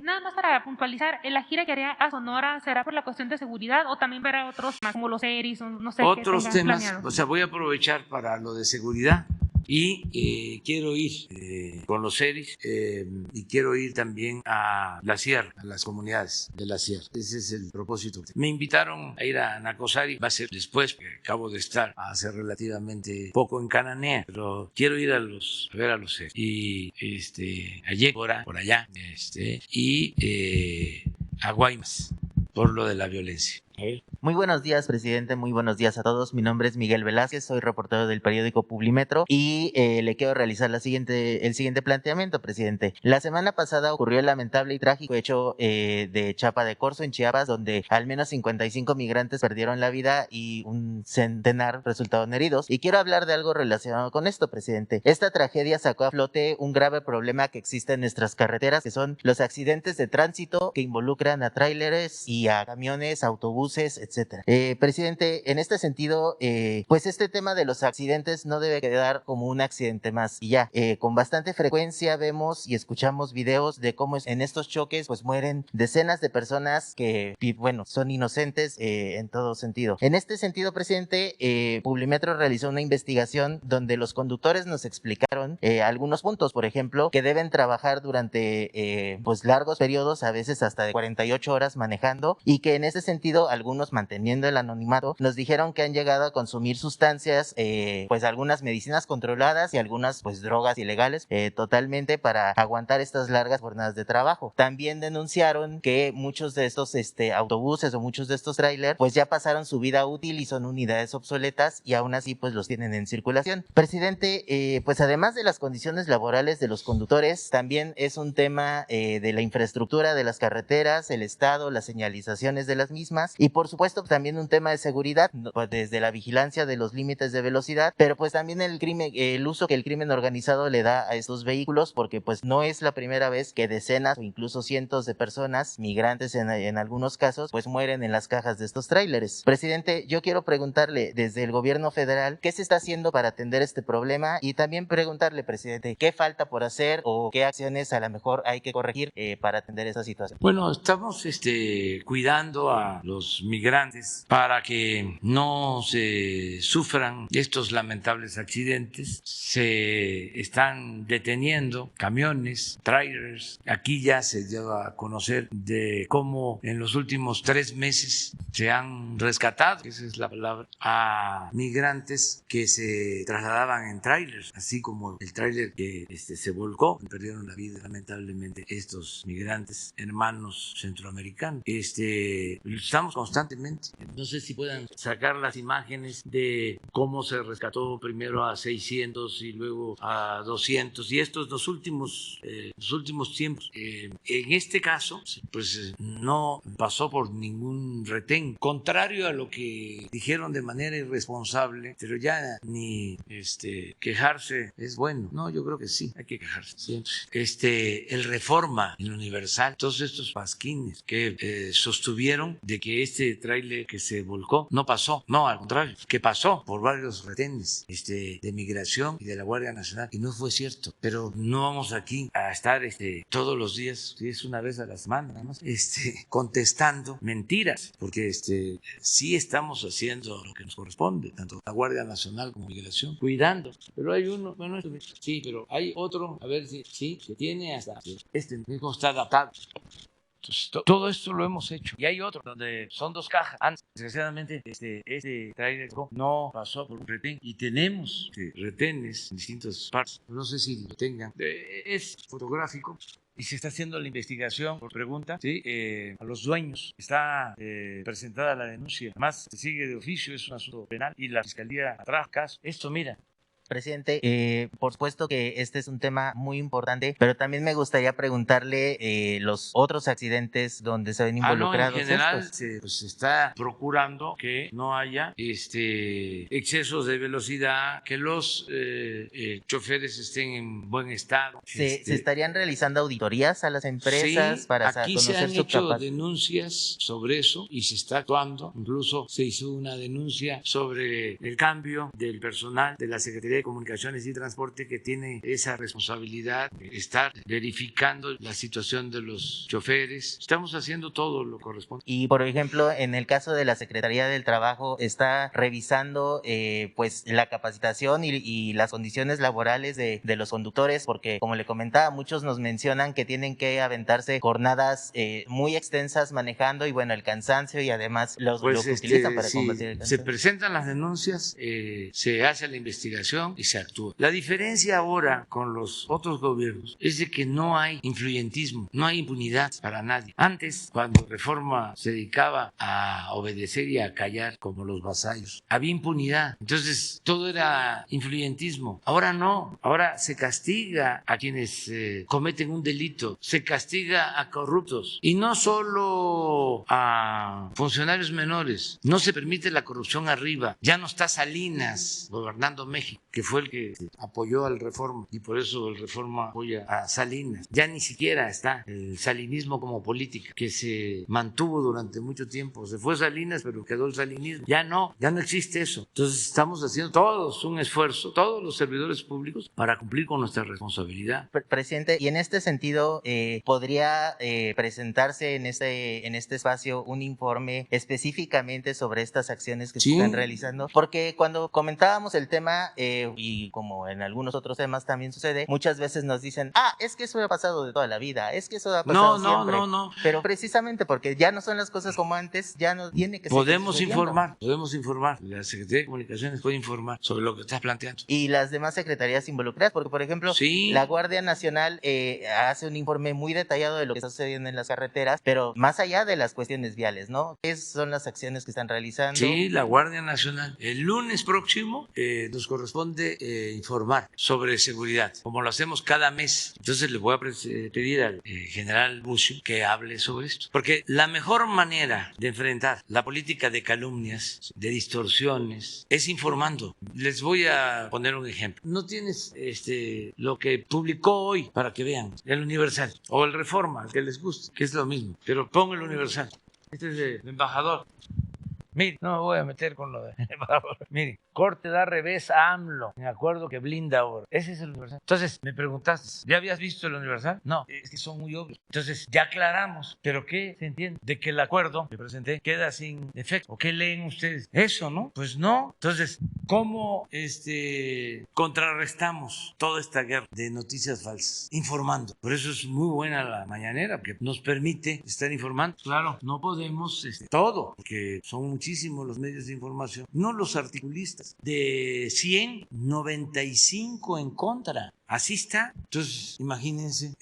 Nada más para puntualizar, ¿la gira que haría a Sonora será por la cuestión de seguridad o también verá otros más como los ERIs o no sé otros qué temas? planeado? O sea, voy a aprovechar para lo de seguridad y quiero ir con los ERIs y quiero ir también a la sierra, a las comunidades de la sierra. Ese es el propósito. Me invitaron a ir a Nacosari, va a ser después, porque acabo de estar hace relativamente poco en Cananea, pero quiero ir a ver a los ERIs y a Yécora, por allá, y a Guaymas por lo de la violencia. A ver. Muy buenos días, presidente. Muy buenos días a todos. Mi nombre es Miguel Velázquez, soy reportero del periódico Publimetro y le quiero realizar el siguiente planteamiento, presidente. La semana pasada ocurrió el lamentable y trágico hecho de Chapa de Corzo en Chiapas, donde al menos 55 migrantes perdieron la vida y un centenar resultaron heridos. Y quiero hablar de algo relacionado con esto, presidente. Esta tragedia sacó a flote un grave problema que existe en nuestras carreteras, que son los accidentes de tránsito que involucran a tráileres y a camiones, autobuses, etcétera. Presidente, en este sentido, pues este tema de los accidentes no debe quedar como un accidente más y ya. Con bastante frecuencia vemos y escuchamos videos de cómo en estos choques pues mueren decenas de personas que, bueno, son inocentes en todo sentido. En este sentido, presidente, Publimetro realizó una investigación donde los conductores nos explicaron algunos puntos, por ejemplo, que deben trabajar durante pues largos periodos, a veces hasta de 48 horas manejando, y que en ese sentido algunos manteniendo el anonimato nos dijeron que han llegado a consumir sustancias, pues algunas medicinas controladas y algunas pues drogas ilegales totalmente para aguantar estas largas jornadas de trabajo. También denunciaron que muchos de estos autobuses o muchos de estos trailers pues ya pasaron su vida útil y son unidades obsoletas y aún así pues los tienen en circulación. Presidente, pues además de las condiciones laborales de los conductores, también es un tema de la infraestructura de las carreteras, el estado, las señalizaciones de las mismas y por supuesto también un tema de seguridad, pues desde la vigilancia de los límites de velocidad, pero pues también el uso que el crimen organizado le da a estos vehículos, porque pues no es la primera vez que decenas o incluso cientos de personas, migrantes en algunos casos, pues mueren en las cajas de estos tráileres. Presidente, yo quiero preguntarle desde el gobierno federal qué se está haciendo para atender este problema y también preguntarle, presidente, qué falta por hacer o qué acciones a lo mejor hay que corregir para atender esta situación. Bueno, estamos cuidando a los migrantes para que no se sufran estos lamentables accidentes. Se están deteniendo camiones, trailers. Aquí ya se dio a conocer de cómo en los últimos 3 meses se han rescatado, esa es la palabra, a migrantes que se trasladaban en trailers, así como el trailer que se volcó, perdieron la vida lamentablemente estos migrantes, hermanos centroamericanos. Estamos constantemente, no sé si puedan sacar las imágenes de cómo se rescató primero a 600 y luego a 200 y estos los últimos tiempos. En este caso, pues no pasó por ningún retén, contrario a lo que dijeron de manera irresponsable, pero ya ni quejarse es bueno. No, yo creo que sí, hay que quejarse siempre. El Reforma, el Universal, todos estos pasquines que sostuvieron de que este tráiler que se volcó no pasó, no, al contrario, que pasó por varios retenes de migración y de la Guardia Nacional, y no fue cierto. Pero no vamos aquí a estar todos los días, si es una vez a la semana, nada más, contestando mentiras, porque sí estamos haciendo lo que nos corresponde, tanto la Guardia Nacional como Migración, cuidando. Pero hay uno, bueno, sí, pero hay otro, a ver si que tiene hasta mismo está adaptado. Entonces, todo esto lo hemos hecho. Y hay otro donde son 2 cajas. Antes, desgraciadamente, trailer no pasó por retén. Y tenemos retenes en distintas partes. No sé si lo tengan. Es fotográfico. Y se está haciendo la investigación por pregunta, ¿sí? A los dueños. Está presentada la denuncia. Además, se sigue de oficio, es un asunto penal. Y la Fiscalía atrás caso. Esto, mira. Presidente, por supuesto que este es un tema muy importante, pero también me gustaría preguntarle los otros accidentes donde se ven involucrados. En general, se está procurando que no haya excesos de velocidad, que los choferes estén en buen estado. ¿Se estarían realizando auditorías a las empresas para aquí conocer se han su hecho capacidad? Denuncias sobre eso y se está actuando. Incluso se hizo una denuncia sobre el cambio del personal de la Secretaría de Comunicaciones y Transporte, que tiene esa responsabilidad de estar verificando la situación de los choferes. Estamos haciendo todo lo que corresponde. Y por ejemplo, en el caso de la Secretaría del Trabajo, está revisando pues la capacitación y las condiciones laborales de los conductores, porque como le comentaba, muchos nos mencionan que tienen que aventarse jornadas muy extensas manejando, y bueno, el cansancio y además lo que utilizan para combatir el cansancio. Se presentan las denuncias, se hace la investigación y se actúa. La diferencia ahora con los otros gobiernos es de que no hay influyentismo, no hay impunidad para nadie. Antes, cuando Reforma se dedicaba a obedecer y a callar como los vasallos, había impunidad. Entonces, todo era influyentismo. Ahora no. Ahora se castiga a quienes cometen un delito, se castiga a corruptos, y no solo a funcionarios menores. No se permite la corrupción arriba. Ya no está Salinas gobernando México, que fue el que apoyó al Reforma, y por eso el Reforma apoya a Salinas. Ya ni siquiera está el salinismo como política, que se mantuvo durante mucho tiempo. Se fue Salinas, pero quedó el salinismo. Ya no existe eso. Entonces estamos haciendo todos un esfuerzo, todos los servidores públicos, para cumplir con nuestra responsabilidad. Presidente, y en este sentido, ¿podría presentarse en este espacio un informe específicamente sobre estas acciones que se están realizando? Porque cuando comentábamos el tema, y como en algunos otros temas también sucede, muchas veces nos dicen, es que eso ha pasado de toda la vida, es que eso ha pasado siempre. No. Pero precisamente porque ya no son las cosas como antes, ya no tiene que ser. Podemos informar. La Secretaría de Comunicaciones puede informar sobre lo que estás planteando. Y las demás secretarías involucradas, porque por ejemplo, la Guardia Nacional hace un informe muy detallado de lo que está sucediendo en las carreteras, pero más allá de las cuestiones viales, ¿no? ¿Qué son las acciones que están realizando? Sí, la Guardia Nacional. El lunes próximo nos corresponde informar sobre seguridad, como lo hacemos cada mes. Entonces le voy a pedir al general Bucio que hable sobre esto, porque la mejor manera de enfrentar la política de calumnias, de distorsiones, es informando. Les voy a poner un ejemplo. No tienes lo que publicó hoy, para que vean, el Universal o el Reforma, el que les guste, que es lo mismo, pero pongo el Universal. Este es el embajador. Mire, no me voy a meter con lo de embajador. Mire, corte da revés a AMLO, en acuerdo que blinda ahora. Ese es el Universal. Entonces, me preguntaste, ¿ya habías visto el Universal? No, es que son muy obvios. Entonces, ya aclaramos. ¿Pero qué se entiende? De que el acuerdo que presenté queda sin efecto. ¿O qué leen ustedes? Eso, ¿no? Pues no. Entonces, ¿cómo contrarrestamos toda esta guerra de noticias falsas? Informando. Por eso es muy buena la mañanera, porque nos permite estar informando. Claro, no podemos todo, porque son muchísimos los medios de información, no los articulistas. De 100, 95 en contra. Así está. Entonces, imagínense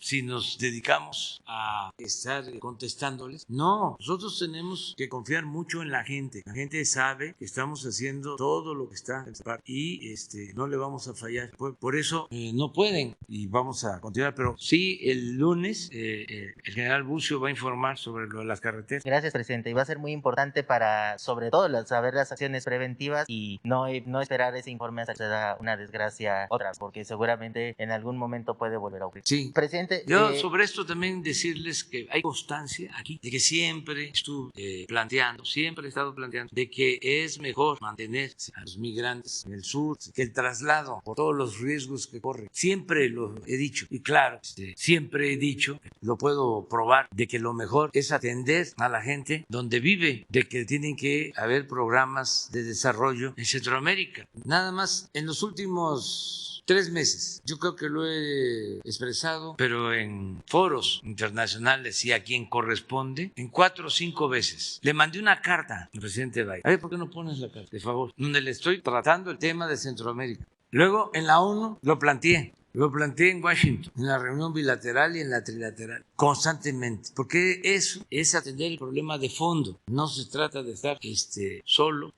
si nos dedicamos a estar contestándoles. No, nosotros tenemos que confiar mucho en la gente. La gente sabe que estamos haciendo todo lo que está en nuestra parte y no le vamos a fallar. Por eso no pueden, y vamos a continuar. Pero sí, el lunes el general Bucio va a informar sobre lo de las carreteras. Gracias, presidente. Y va a ser muy importante para, sobre todo, saber las acciones preventivas y no esperar ese informe hasta que se da una desgracia otra, porque seguro seguramente en algún momento puede volver a ocurrir. Sí. Presidente, Yo sobre esto también decirles que hay constancia aquí de que siempre estuve planteando, siempre he estado planteando de que es mejor mantener a los migrantes en el sur que el traslado por todos los riesgos que corren. Siempre lo he dicho y claro, siempre he dicho, lo puedo probar, de que lo mejor es atender a la gente donde vive, de que tienen que haber programas de desarrollo en Centroamérica. Nada más en los últimos 3 meses. Yo creo que lo he expresado, pero en foros internacionales y a quien corresponde, en 4 o 5 veces. Le mandé una carta al presidente Biden. A ver, ¿por qué no pones la carta, de favor? Donde le estoy tratando el tema de Centroamérica. Luego, en la ONU lo planteé. Lo planteé en Washington, en la reunión bilateral y en la trilateral, constantemente, porque eso es atender el problema de fondo. No se trata de estar solo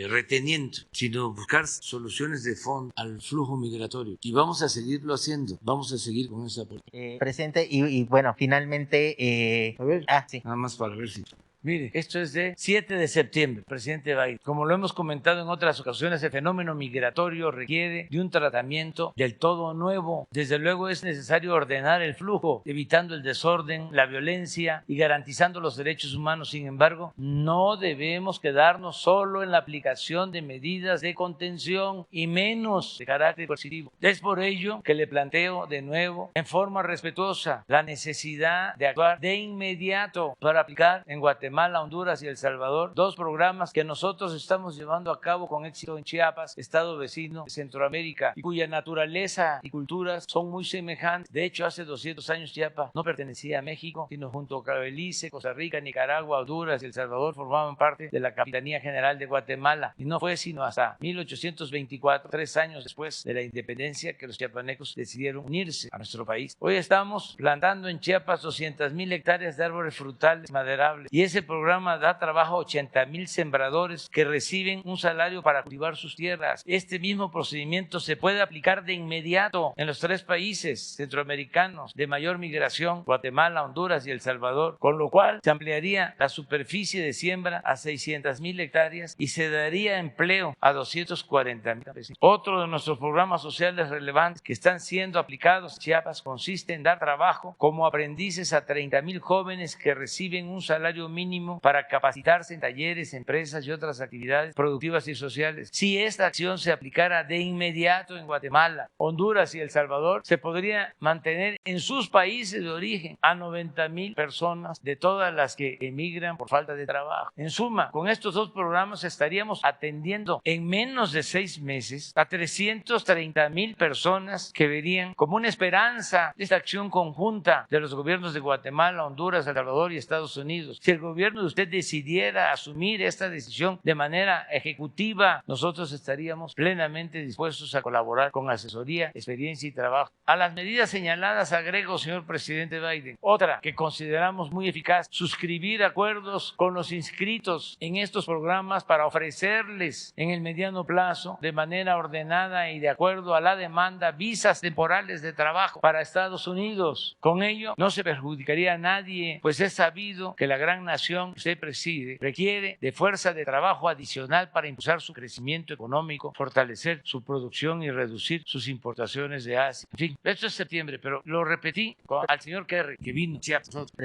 reteniendo, sino buscar soluciones de fondo al flujo migratorio. Y vamos a seguirlo haciendo, vamos a seguir con esa política. Presidente, y bueno, finalmente... A ver, sí. nada más para ver si... Mire, esto es de 7 de septiembre, presidente Biden. Como lo hemos comentado en otras ocasiones, el fenómeno migratorio requiere de un tratamiento del todo nuevo. Desde luego es necesario ordenar el flujo, evitando el desorden, la violencia y garantizando los derechos humanos. Sin embargo, no debemos quedarnos solo en la aplicación de medidas de contención y menos de carácter coercitivo. Es por ello que le planteo de nuevo, en forma respetuosa, la necesidad de actuar de inmediato para aplicar en Guatemala, Honduras y El Salvador 2 programas que nosotros estamos llevando a cabo con éxito en Chiapas, estado vecino de Centroamérica, y cuya naturaleza y culturas son muy semejantes. De hecho, hace 200 años Chiapas no pertenecía a México, sino junto a Belice, Costa Rica, Nicaragua, Honduras y El Salvador formaban parte de la Capitanía General de Guatemala. Y no fue sino hasta 1824, 3 años después de la independencia, que los chiapanecos decidieron unirse a nuestro país. Hoy estamos plantando en Chiapas 200,000 hectáreas de árboles frutales maderables, y ese programa da trabajo a 80,000 sembradores que reciben un salario para cultivar sus tierras. Este mismo procedimiento se puede aplicar de inmediato en los 3 países centroamericanos de mayor migración, Guatemala, Honduras y El Salvador, con lo cual se ampliaría la superficie de siembra a 600,000 hectáreas y se daría empleo a 240,000 campesinos. Otro de nuestros programas sociales relevantes que están siendo aplicados en Chiapas consiste en dar trabajo como aprendices a 30,000 jóvenes que reciben un salario mínimo para capacitarse en talleres, empresas y otras actividades productivas y sociales. Si esta acción se aplicara de inmediato en Guatemala, Honduras y El Salvador, se podría mantener en sus países de origen a 90,000 personas de todas las que emigran por falta de trabajo. En suma, con estos 2 programas estaríamos atendiendo en menos de 6 meses a 330,000 personas que verían como una esperanza esta acción conjunta de los gobiernos de Guatemala, Honduras, El Salvador y Estados Unidos. Si el gobierno de usted decidiera asumir esta decisión de manera ejecutiva, nosotros estaríamos plenamente dispuestos a colaborar con asesoría, experiencia y trabajo. A las medidas señaladas agrego, señor presidente Biden, otra que consideramos muy eficaz: suscribir acuerdos con los inscritos en estos programas para ofrecerles en el mediano plazo, de manera ordenada y de acuerdo a la demanda, visas temporales de trabajo para Estados Unidos. Con ello no se perjudicaría a nadie, pues es sabido que la gran nación que usted preside requiere de fuerza de trabajo adicional para impulsar su crecimiento económico, fortalecer su producción y reducir sus importaciones de Asia. En fin, esto es septiembre, pero lo repetí al señor Kerry, que vino.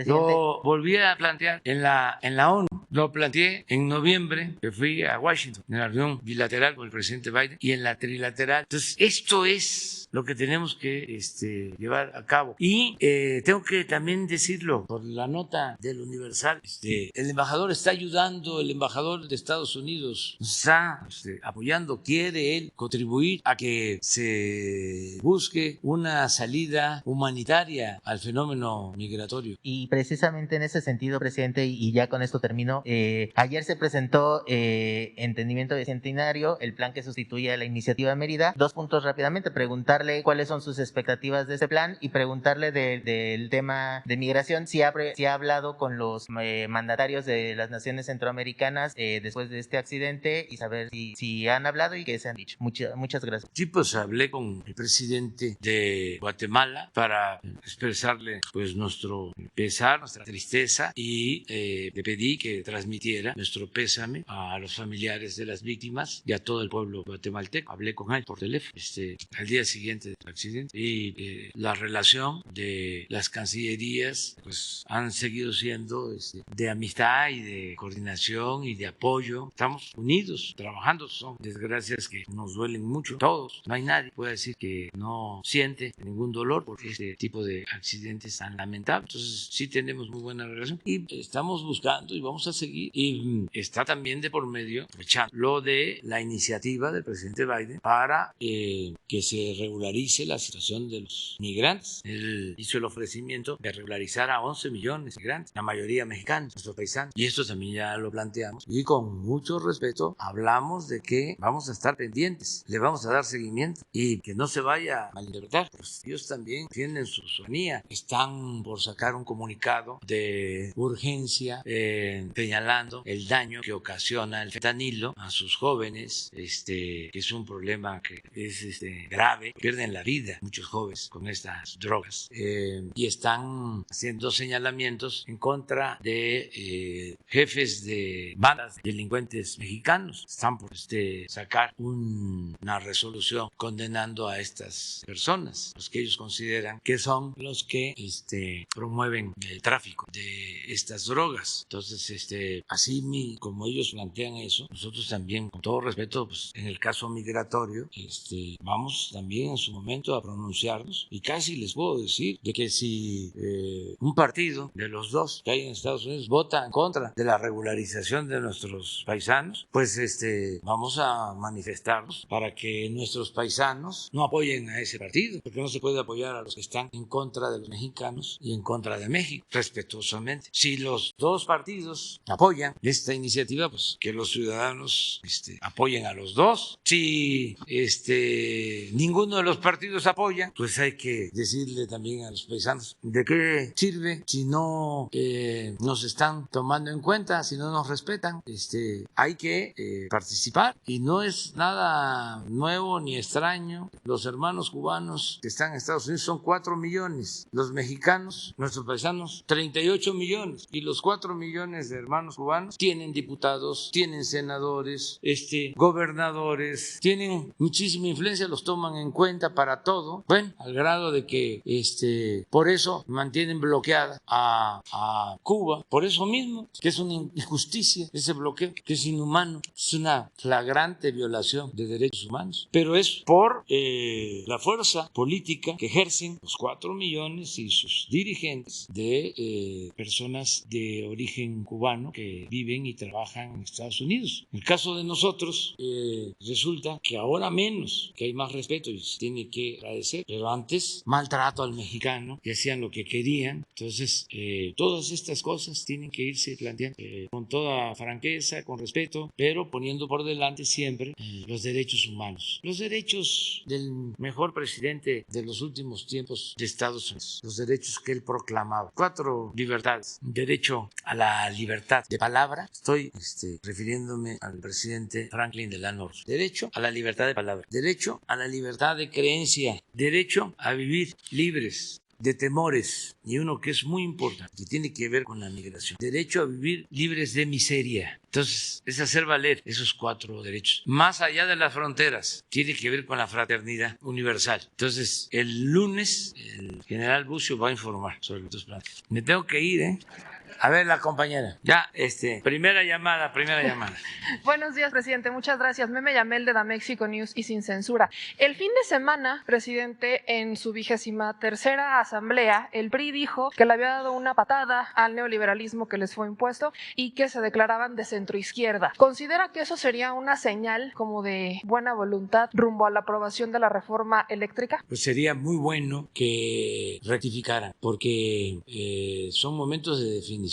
Lo volví a plantear en la ONU. Lo planteé en noviembre, que fui a Washington, en la reunión bilateral con el presidente Biden, y en la trilateral. Entonces, esto es lo que tenemos que llevar a cabo. Y tengo que también decirlo, por la nota del Universal, el embajador está ayudando, el embajador de Estados Unidos está apoyando, quiere él contribuir a que se busque una salida humanitaria al fenómeno migratorio. Y precisamente en ese sentido, presidente, y ya con esto termino, ayer se presentó Entendimiento Bicentenario, el plan que sustituye a la Iniciativa Mérida. 2 puntos rápidamente: preguntarle cuáles son sus expectativas de ese plan y preguntarle del tema de migración, si ha hablado con los mandatarios de las naciones centroamericanas después de este accidente, y saber si han hablado y qué se han dicho. Muchas gracias. Sí, pues hablé con el presidente de Guatemala para expresarle pues nuestro pesar, nuestra tristeza, y le pedí que transmitiera nuestro pésame a los familiares de las víctimas y a todo el pueblo guatemalteco. Hablé con él por teléfono al día siguiente del accidente y la relación de las cancillerías pues han seguido siendo de amistad y de coordinación y de apoyo. Estamos unidos trabajando. Son desgracias que nos duelen mucho todos. No hay nadie que pueda decir que no siente ningún dolor por este tipo de accidentes tan lamentables. Entonces sí tenemos muy buena relación y estamos buscando y vamos a seguir. Y está también de por medio, aprovechando lo de la iniciativa del presidente Biden para que se regularice la situación de los migrantes. Él hizo el ofrecimiento de regularizar a 11 millones de migrantes, la mayoría mexicanos, nuestros paisanos. Y esto también ya lo planteamos y con mucho respeto hablamos de que vamos a estar pendientes, le vamos a dar seguimiento y que no se vaya a malinterpretar. Pues ellos también tienen su soberanía. Están por sacar un comunicado de urgencia señalando el daño que ocasiona el fentanilo a sus jóvenes, que es un problema que es grave. Pierden la vida muchos jóvenes con estas drogas y están haciendo señalamientos en contra de jefes de bandas de delincuentes mexicanos. Están por sacar una resolución condenando a estas personas, los que ellos consideran que son los que promueven el tráfico de estas drogas. Entonces, así como ellos plantean eso, nosotros también, con todo respeto, pues, en el caso migratorio, vamos también en su momento a pronunciarnos y casi les puedo decir de que si un partido de los dos que hay en Estados Unidos vota en contra de la regularización de nuestros paisanos, pues vamos a manifestarnos para que nuestros paisanos no apoyen a ese partido, porque no se puede apoyar a los que están en contra de los mexicanos y en contra de México, respetuosamente. Si los dos partidos apoyan esta iniciativa, pues que los ciudadanos apoyen a los dos. Si ninguno de los partidos apoya, pues hay que decirle también a los paisanos de qué sirve si no nos están tomando en cuenta, si no nos respetan. Hay que participar y no es nada nuevo ni extraño. Los hermanos cubanos que están en Estados Unidos son 4 millones, los mexicanos, nuestros paisanos, 38 millones, y los 4 millones de hermanos cubanos tienen diputados, tienen senadores, gobernadores, tienen muchísima influencia, los toman en cuenta para todo, bueno, al grado de que por eso mantienen bloqueada a Cuba, por eso mismo, que es una injusticia ese bloqueo, que es inhumano, es una flagrante violación de derechos humanos, pero es por la fuerza política que ejercen los 4 millones y sus dirigentes de personas de origen cubano que viven y trabajan en Estados Unidos. En el caso de nosotros, resulta que ahora menos, que hay más respeto y se tiene que agradecer, pero antes maltrato al mexicano y hacían lo que querían. Entonces, todas estas cosas tienen que irse planteando con toda franqueza, con respeto, pero poniendo por delante siempre los derechos humanos, los derechos del mejor presidente de los últimos tiempos de Estados Unidos, los derechos que él proclamaba. 4 libertades: derecho a la libertad de palabra, estoy refiriéndome al presidente Franklin Delano Roosevelt, derecho a la libertad de palabra, derecho a la libertad de creencia, derecho a vivir libres de temores, y uno que es muy importante, que tiene que ver con la migración, derecho a vivir libres de miseria. Entonces, es hacer valer esos 4 derechos. Más allá de las fronteras, tiene que ver con la fraternidad universal. Entonces, el lunes, el general Bucio va a informar sobre estos planes. Me tengo que ir, A ver, la compañera. Ya, primera llamada. Buenos días, presidente. Muchas gracias. Meme Yamel de Damexico News y sin censura. El fin de semana, presidente, en su 23ª asamblea, el PRI dijo que le había dado una patada al neoliberalismo que les fue impuesto y que se declaraban de centroizquierda. ¿Considera que eso sería una señal como de buena voluntad rumbo a la aprobación de la reforma eléctrica? Pues sería muy bueno que rectificaran, porque son momentos de definición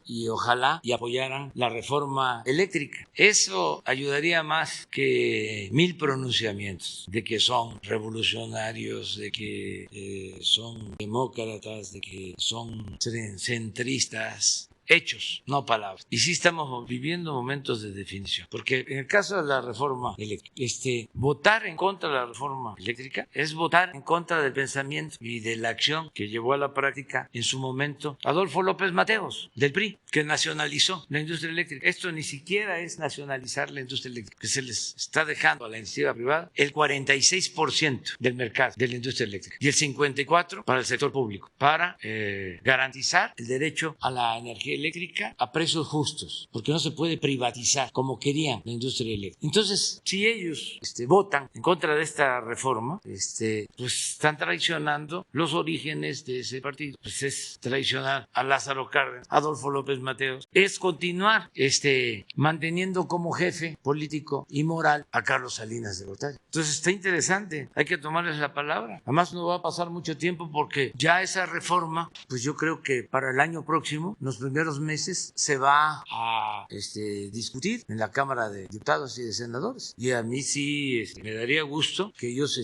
y ojalá y apoyaran la reforma eléctrica. Eso ayudaría más que 1000 pronunciamientos de que son revolucionarios, de que son demócratas, de que son centristas. hechos, no palabras. Y sí estamos viviendo momentos de definición, porque en el caso de la reforma eléctrica, votar en contra de la reforma eléctrica es votar en contra del pensamiento y de la acción que llevó a la práctica en su momento Adolfo López Mateos, del PRI, que nacionalizó la industria eléctrica. Esto ni siquiera es nacionalizar la industria eléctrica, que se les está dejando a la iniciativa privada el 46% del mercado de la industria eléctrica y el 54% para el sector público, para garantizar el derecho a la energía eléctrica a precios justos, porque no se puede privatizar como querían la industria eléctrica. Entonces, si ellos votan en contra de esta reforma, pues están traicionando los orígenes de ese partido. Pues es traicionar a Lázaro Cárdenas, Adolfo López Mateos, es continuar manteniendo como jefe político y moral a Carlos Salinas de Gortari. Entonces está interesante, hay que tomarles la palabra. Además no va a pasar mucho tiempo porque ya esa reforma, pues yo creo que para el año próximo, en los primeros meses, se va a discutir en la Cámara de Diputados y de Senadores. Y a mí sí me daría gusto que ellos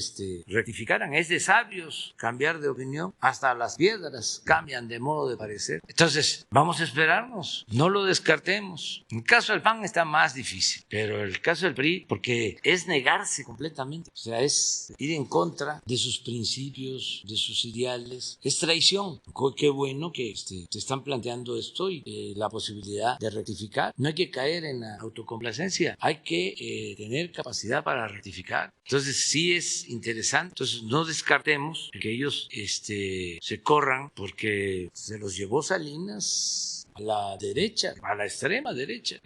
rectificaran. Es de sabios cambiar de opinión, hasta las piedras cambian de modo de parecer. Entonces vamos a esperarnos, no lo descartemos. En el caso del PAN está más difícil, pero el caso del PRI, porque es negarse completamente, o sea, es ir en contra de sus principios, de sus ideales, es traición. Qué bueno que se están planteando esto y la posibilidad de rectificar. No hay que caer en la autocomplacencia, hay que tener capacidad para rectificar. Entonces sí es interesante. Entonces no descartemos que ellos se corran porque se los llevó Salinas a la derecha, a la extrema derecha.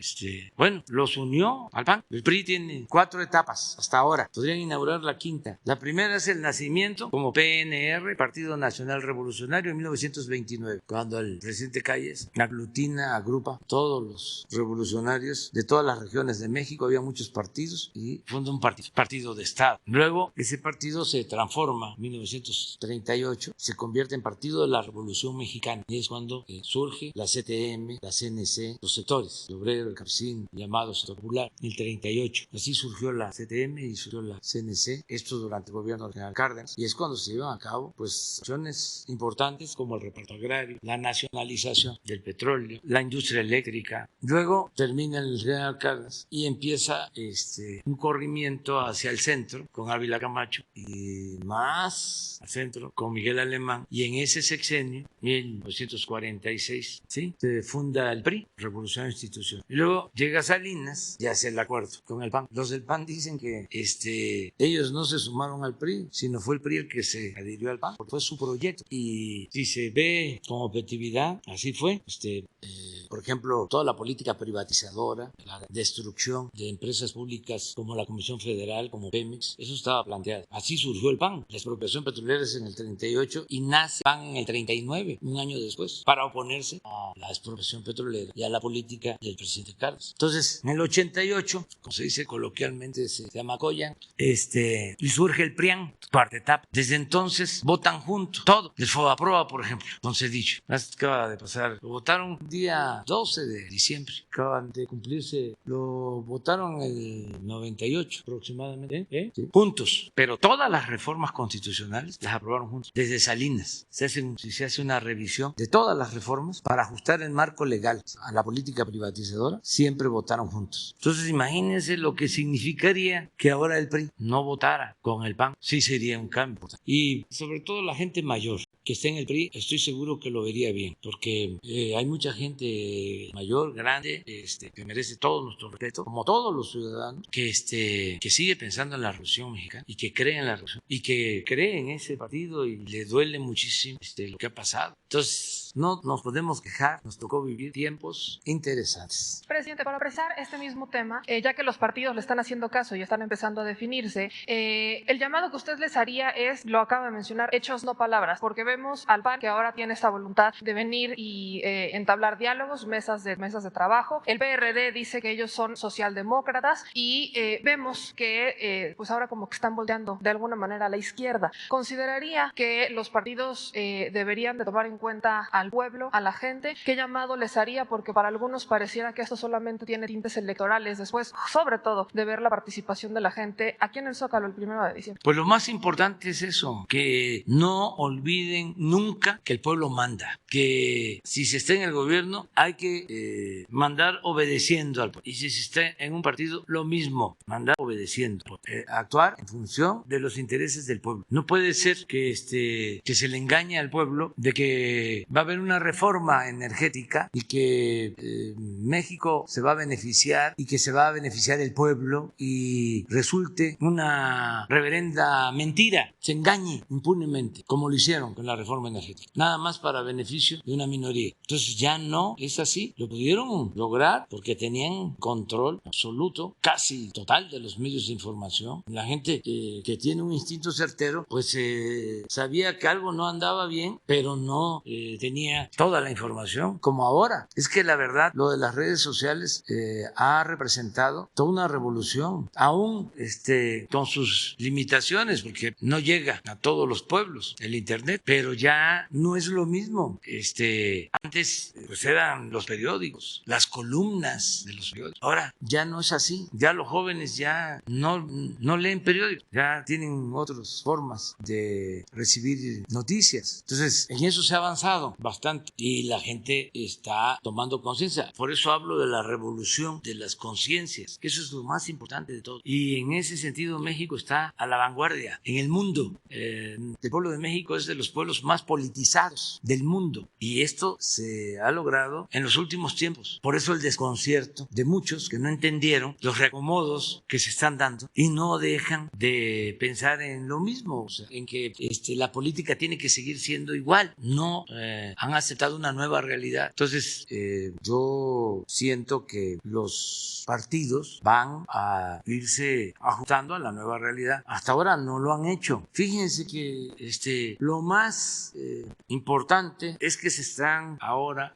Bueno, los unió al PAN. El PRI tiene 4 etapas hasta ahora. Podrían inaugurar la 5ª. La primera es el nacimiento como PNR, Partido Nacional Revolucionario, en 1929, cuando el presidente Calles agrupa todos los revolucionarios de todas las regiones de México. Había muchos partidos y funda un partido de Estado. Luego ese partido se transforma en 1938, se convierte en Partido de la Revolución Mexicana y es cuando surge la CTM, la CNC, los sectores, el obrero, el campesino, llamado sector popular, en el 38. Así surgió la CTM y surgió la CNC, esto durante el gobierno del general Cárdenas, y es cuando se llevan a cabo acciones importantes como el reparto agrario, la nacionalización del petróleo, la industria eléctrica. Luego termina el general Cárdenas y empieza un corrimiento hacia el centro con Ávila Camacho y más al centro con Miguel Alemán, y en ese sexenio, 1946, ¿sí?, se funda el PRI, Revolución Institucional. Y luego llega Salinas y hace el acuerdo con el PAN. Los del PAN dicen que ellos no se sumaron al PRI, sino fue el PRI el que se adhirió al PAN, porque fue su proyecto. Y si se ve con objetividad, así fue. Por ejemplo, toda la política privatizadora, la destrucción de empresas públicas como la Comisión Federal, como Pemex, eso estaba planteado. Así surgió el PAN. La expropiación petrolera es en el 38 y nace el PAN en el 39, un año después, para oponerse a la expropiación petrolera y a la política del presidente Cárdenas. Entonces, en el 88, como se dice coloquialmente, se llama Coyan, y surge el PRIAN, 4ª etapa. Desde entonces votan juntos, todo. El FOBAPROA, por ejemplo, con Cedillo. Acaba de pasar, lo votaron día 12 de diciembre, acaban de cumplirse, lo votaron el 98 aproximadamente, sí, juntos, pero todas las reformas constitucionales las aprobaron juntos, desde Salinas. Se hace una revisión de todas las reformas para ajustar el marco legal a la política privatizadora, siempre votaron juntos. Entonces imagínense lo que significaría que ahora el PRI no votara con el PAN. Sí sería un cambio. Y sobre todo la gente mayor que esté en el PRI, estoy seguro que lo vería bien, porque hay mucha gente mayor, grande, que merece todo nuestro respeto, como todos los ciudadanos, que sigue pensando en la Revolución Mexicana y que cree en la Revolución y que cree en ese partido y le duele muchísimo lo que ha pasado. Entonces, no nos podemos quejar, nos tocó vivir tiempos interesantes. Presidente, para apreciar este mismo tema, ya que los partidos le están haciendo caso y están empezando a definirse, el llamado que usted les haría es, lo acaba de mencionar, hechos no palabras, porque vemos al PAN que ahora tiene esta voluntad de venir y entablar diálogos, mesas de trabajo. El PRD dice que ellos son socialdemócratas y vemos que pues ahora como que están volteando de alguna manera a la izquierda. ¿Consideraría que los partidos deberían de tomar en cuenta al pueblo, a la gente? ¿Qué llamado les haría? Porque para algunos pareciera que esto solamente tiene tintes electorales después, sobre todo, de ver la participación de la gente aquí en el Zócalo el 1 de diciembre. Pues lo más importante es eso, que no olviden nunca que el pueblo manda, que si se está en el gobierno hay que mandar obedeciendo al pueblo. Y si se está en un partido, lo mismo, mandar obedeciendo. Actuar en función de los intereses del pueblo. No puede ser que se le engañe al pueblo de que va a haber una reforma energética y que México se va a beneficiar y que se va a beneficiar el pueblo y resulte una reverenda mentira, se engañe impunemente, como lo hicieron con la reforma energética, nada más para beneficio de una minoría. Entonces ya no es así. Lo pudieron lograr porque tenían control absoluto, casi total, de los medios de información. La gente que tiene un instinto certero, pues sabía que algo no andaba bien, pero no tenía toda la información como ahora. Es que la verdad, lo de las redes sociales ha representado toda una revolución, aún con sus limitaciones, porque no llega a todos los pueblos el internet, pero ya no es lo mismo. Antes pues eran los periódicos, las columnas de los periódicos. Ahora ya no es así. Ya los jóvenes ya no leen periódicos, ya tienen otras formas de recibir noticias. Entonces, en eso se ha avanzado bastante y la gente está tomando conciencia. Por eso hablo de la revolución de las conciencias, que eso es lo más importante de todo. Y en ese sentido México está a la vanguardia en el mundo. El pueblo de México es de los pueblos más politizados del mundo y esto se ha logrado en los últimos tiempos. Por eso el desconcierto de muchos que no entendieron los reacomodos que se están dando y no dejan de pensar en lo mismo, o sea, en que la política tiene que seguir siendo igual. No han aceptado una nueva realidad. Entonces yo siento que los partidos van a irse ajustando a la nueva realidad. Hasta ahora no lo han hecho. Fíjense que lo más importante es que se están ahora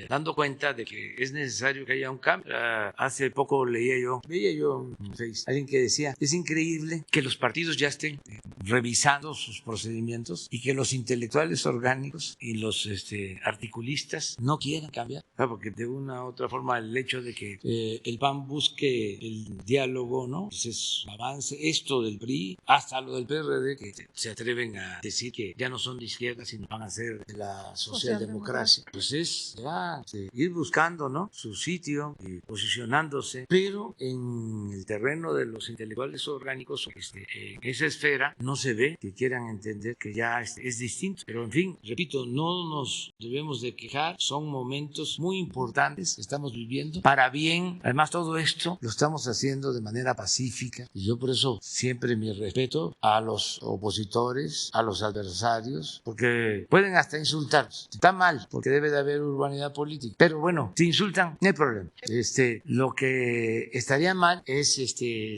dando cuenta de que es necesario que haya un cambio. Hace poco veía yo en Facebook alguien que decía, es increíble que los partidos ya estén revisando sus procedimientos y que los intelectuales orgánicos y los articulistas no quieran cambiar, porque de una u otra forma el hecho de que el PAN busque el diálogo, ¿no? Pues es un avance. Esto del PRI, hasta lo del PRD, que se atreven a decir que ya no son de izquierda, sino van a ser de la socialdemocracia. Pues es ya ir buscando, ¿no?, su sitio y posicionándose, pero en el terreno de los intelectuales orgánicos, en esa esfera, no se ve que quieran entender que ya es distinto. Pero en fin, repito, no nos debemos de quejar, son momentos muy importantes que estamos viviendo para bien. Además, todo esto lo estamos haciendo de manera pacífica y yo por eso siempre mi respeto a los opositores, a los adversarios, porque pueden hasta insultarnos. Está mal, porque debe de haber urbanidad política, pero bueno, si insultan, no hay problema. Lo que estaría mal es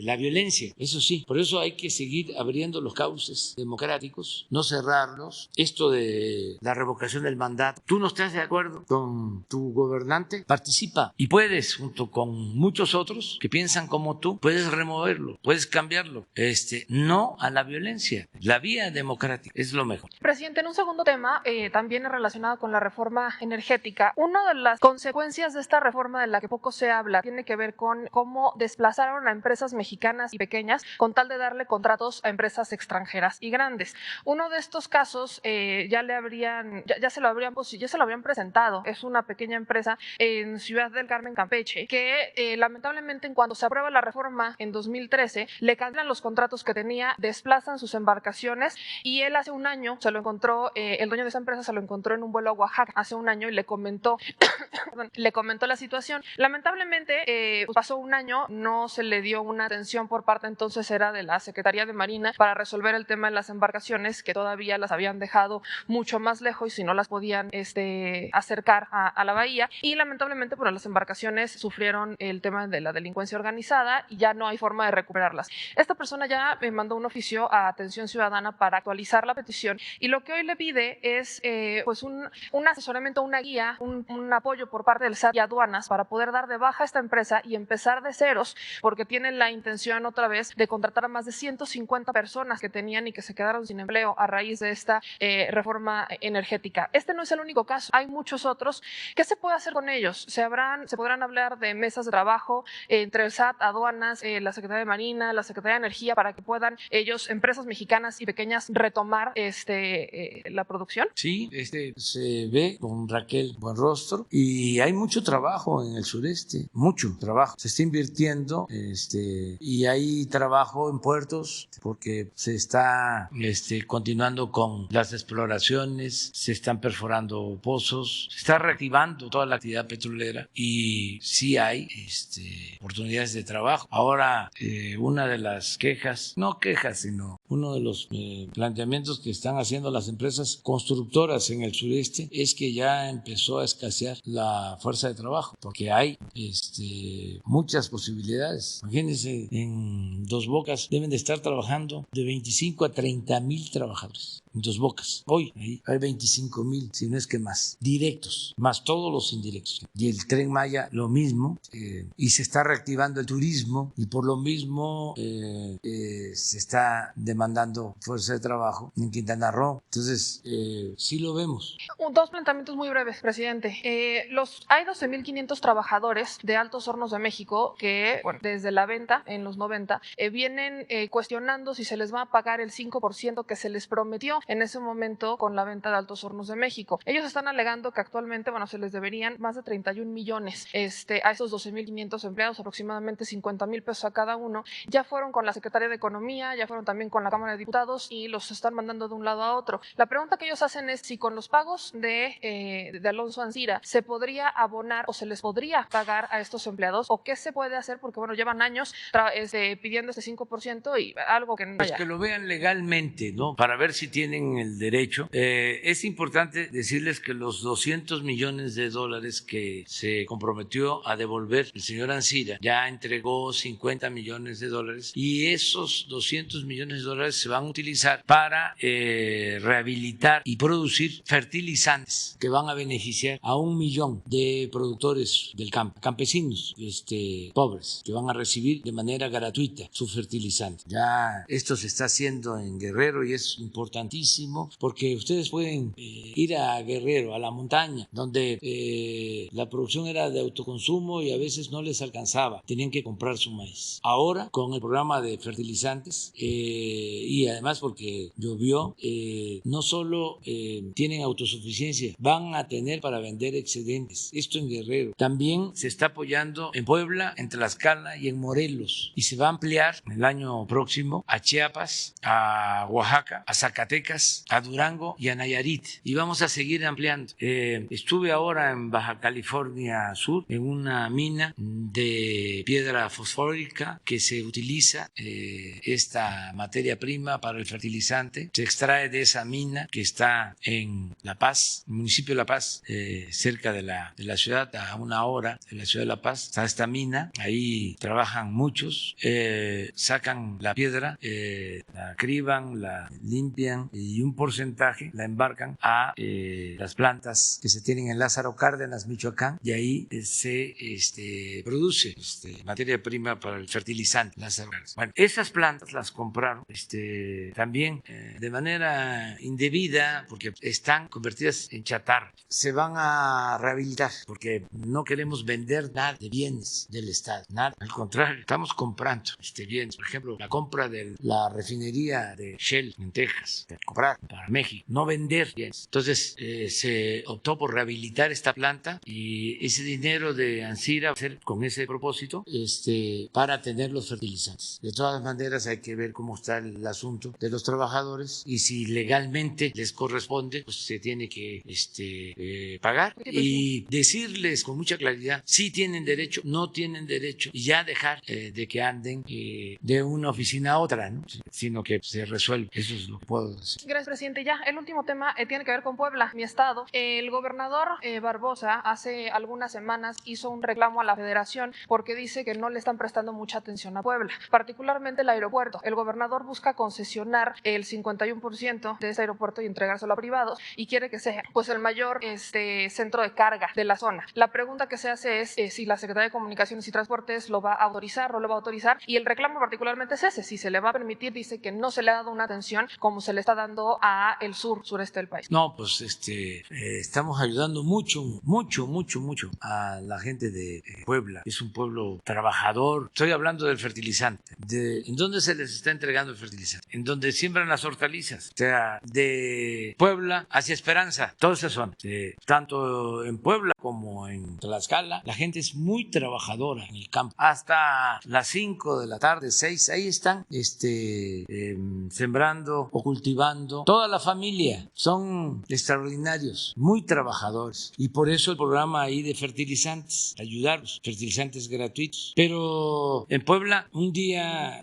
la violencia, eso sí. Por eso hay que seguir abriendo los cauces democráticos, no cerrarlos. Esto de la revocación del mandato, tú no estás de acuerdo con tu gobernante, participa y puedes, junto con muchos otros que piensan como tú, puedes removerlo, puedes cambiarlo. No a la violencia. La vía democrática es lo mejor. Presidente, en un segundo tema, también relacionado con la reforma energética, una de las consecuencias de esta reforma de la que poco se habla tiene que ver con cómo desplazaron a empresas mexicanas y pequeñas con tal de darle contratos a empresas extranjeras y grandes. Uno de estos casos ya se lo habrían presentado. Es una pequeña empresa en Ciudad del Carmen, Campeche, que lamentablemente en cuanto se aprueba la reforma en 2013, le cancelan los contratos que tenía, desplazan sus embarcaciones y él hace un año se lo encontró, el dueño de esa empresa se lo encontró en un vuelo a Oaxaca hace un año y le comentó la situación. Lamentablemente pasó un año, no se le dio una atención por parte entonces era de la Secretaría de Marina para resolver el tema de las embarcaciones, que todavía las habían dejado mucho más lejos y si no las podían acercar a la bahía, y lamentablemente pues, las embarcaciones sufrieron el tema de la delincuencia organizada y ya no hay forma de recuperarlas. Esta persona ya mandó un oficio a Atención Ciudadana para actualizar la petición y lo que hoy le pide es pues un asesoramiento, una guía, un apoyo por parte del SAT y aduanas para poder dar de baja a esta empresa y empezar de ceros, porque tienen la intención otra vez de contratar a más de 150 personas que tenían y que se quedaron sin empleo a raíz de esta reforma energética. Este no es el único caso, hay muchos otros. ¿Qué se puede hacer con ellos? Se podrán hablar de mesas de trabajo entre el SAT, aduanas, la Secretaría de Marina, la Secretaría de Energía, para que puedan ellos, empresas mexicanas y pequeñas, retomar la producción. Sí, se ve con Raquel Buenrostro y hay mucho trabajo en el sureste, mucho trabajo. Se está invirtiendo y hay trabajo en puertos porque se está continuando con las exploraciones, se están perforando pozos, se está reactivando toda la actividad petrolera y sí hay oportunidades de trabajo. Ahora, una de las quejas, no quejas, sino uno de los planteamientos que están haciendo las empresas constructoras en el sureste es que ya empezó a escasear la fuerza de trabajo, porque hay muchas posibilidades. Imagínense, en Dos Bocas deben de estar trabajando de 25 a 30 mil trabajadores. En Dos Bocas, hoy ahí hay 25 mil, si no es que más, directos, más todos los indirectos. Y el Tren Maya lo mismo, y se está reactivando el turismo y por lo mismo se está demandando fuerza de trabajo en Quintana Roo. Entonces, sí lo vemos. Dos planteamientos muy breves, presidente. Hay 12.500 trabajadores de Altos Hornos de México que, bueno, desde la venta en los 90, vienen cuestionando si se les va a pagar el 5% que se les prometió en ese momento con la venta de Altos Hornos de México. Ellos están alegando que actualmente, bueno, se les deberían más de 31 millones a esos 12.500 empleados, aproximadamente 50,000 pesos a cada uno. Ya fueron con la Secretaría de Economía, ya fueron también con la Cámara de Diputados y los están mandando de un lado a otro. La pregunta que ellos hacen es si con los pagos de Alonso Ancira se podría abonar o se les podría pagar a estos empleados, o qué se puede hacer, porque bueno, llevan años pidiendo ese 5% y algo que no pues haya. Que lo vean legalmente, ¿no? Para ver si tienen el derecho. Es importante decirles que los 200 millones de dólares que se comprometió a devolver el señor Ancira ya entregó 50 millones de dólares y esos 200 millones de dólares se van a utilizar para rehabilitar y producir fertilizantes que van a beneficiar a 1 millón de productores del campo, campesinos pobres, que van a recibir de manera gratuita su fertilizante. Ya esto se está haciendo en Guerrero y es importantísimo porque ustedes pueden ir a Guerrero, a la montaña, donde la producción era de autoconsumo y a veces no les alcanzaba, tenían que comprar su maíz. Ahora, con el programa de fertilizantes y además porque llovió, no solo tienen autosuficiencia, van a tener para vender excedentes. Esto en Guerrero. También se está apoyando en Puebla, en Tlaxcala y en Morelos y se va a ampliar el año próximo a Chiapas, a Oaxaca, a Zacatecas, a Durango y a Nayarit y vamos a seguir ampliando. Estuve ahora en Baja California Sur en una mina de piedra fosfórica que se utiliza esta materia prima para el fertilizante. Se extrae de esa mina que está en La Paz, el municipio de La Paz, cerca de la ciudad, a 1 hora de la ciudad de La Paz. Está esta mina, ahí trabajan muchos, sacan la piedra, la criban, la limpian y un porcentaje la embarcan a las plantas que se tienen en Lázaro Cárdenas, Michoacán, y ahí se produce materia prima para el fertilizante Lázaro Cárdenas. Bueno, esas plantas las compraron también de manera indebida porque están convertidas en chatarra. Se van a rehabilitar porque no queremos vender nada de bienes del Estado, nada, al contrario, estamos comprando bienes. Por ejemplo, la compra de la refinería de Shell en Texas, comprar para México, no vender bienes. Entonces se optó por rehabilitar esta planta y ese dinero de Ancira va a ser con ese propósito para tener los fertilizantes. De todas maneras hay que ver cómo está el asunto de los trabajadores y si legalmente les corresponde, pues se tiene que pagar y decirles con mucha claridad si tienen derecho, no tienen derecho y ya dejar de que anden de una oficina a otra, ¿no? Sino que se resuelve. Eso es lo que puedo decir. Gracias, presidente. Ya, el último tema tiene que ver con Puebla, mi estado. El gobernador Barbosa hace algunas semanas hizo un reclamo a la federación porque dice que no le están prestando mucha atención a Puebla, particularmente el aeropuerto. El gobernador busca concesionar el 51% de este aeropuerto y entregárselo a privados, y quiere que sea pues el mayor centro de carga de la zona. La pregunta que se hace es si la Secretaría de Comunicaciones y Transportes lo va a autorizar, no lo va a autorizar, y el reclamo particularmente es ese, si se le va a permitir. Dice que no se le ha dado una atención como se le está dando a el sureste del país. No, pues estamos ayudando mucho a la gente de Puebla. Es un pueblo trabajador. Estoy hablando del fertilizante. ¿En dónde se les está entregando el fertilizante? En donde siembran las hortalizas. O sea, de Puebla hacia Esperanza. Todas esas zonas. Tanto en Puebla como en Tlaxcala, la gente es muy trabajadora en el campo. Hasta las 5 de la tarde, 6, ahí están sembrando o cultivando. Toda la familia son extraordinarios, muy trabajadores. Y por eso el programa ahí de fertilizantes, ayudarlos, fertilizantes gratuitos. Pero en Puebla, un día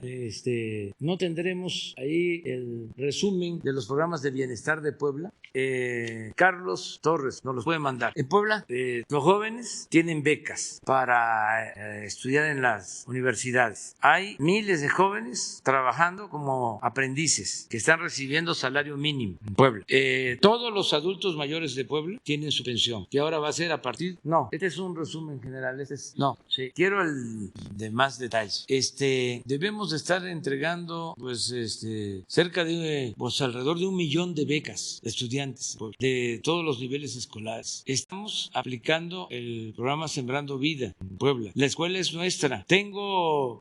no tendremos ahí el resumen de los programas de bienestar de Puebla. Carlos Torres nos los puede mandar. En Puebla, los jóvenes tienen becas para estudiar en las universidades. Hay miles de jóvenes trabajando como aprendices que están recibiendo salario mínimo en Puebla. Todos los adultos mayores de Puebla tienen su pensión, que ahora va a ser a partir... No, este es un resumen general. Quiero el de más detalles. Debemos de estar entregando cerca de alrededor de 1 millón de becas de estudiantes de todos los niveles escolares. Estamos aplicando el programa Sembrando Vida en Puebla. La escuela es nuestra. Tengo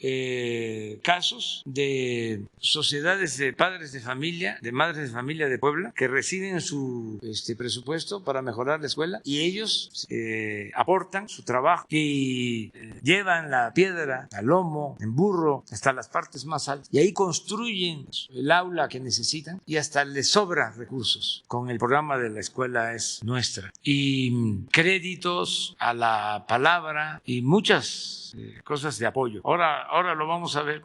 casos de sociedades de padres de familia, de madres de familia de Puebla, que reciben su presupuesto para mejorar la escuela, y ellos aportan su trabajo y llevan la piedra al lomo, en burro, hasta las partes más altas, y ahí construyen el aula que necesitan, y hasta les sobra recursos. Con el programa de la escuela es nuestra. Y créditos a la palabra y muchas cosas de apoyo. Ahora lo vamos a ver.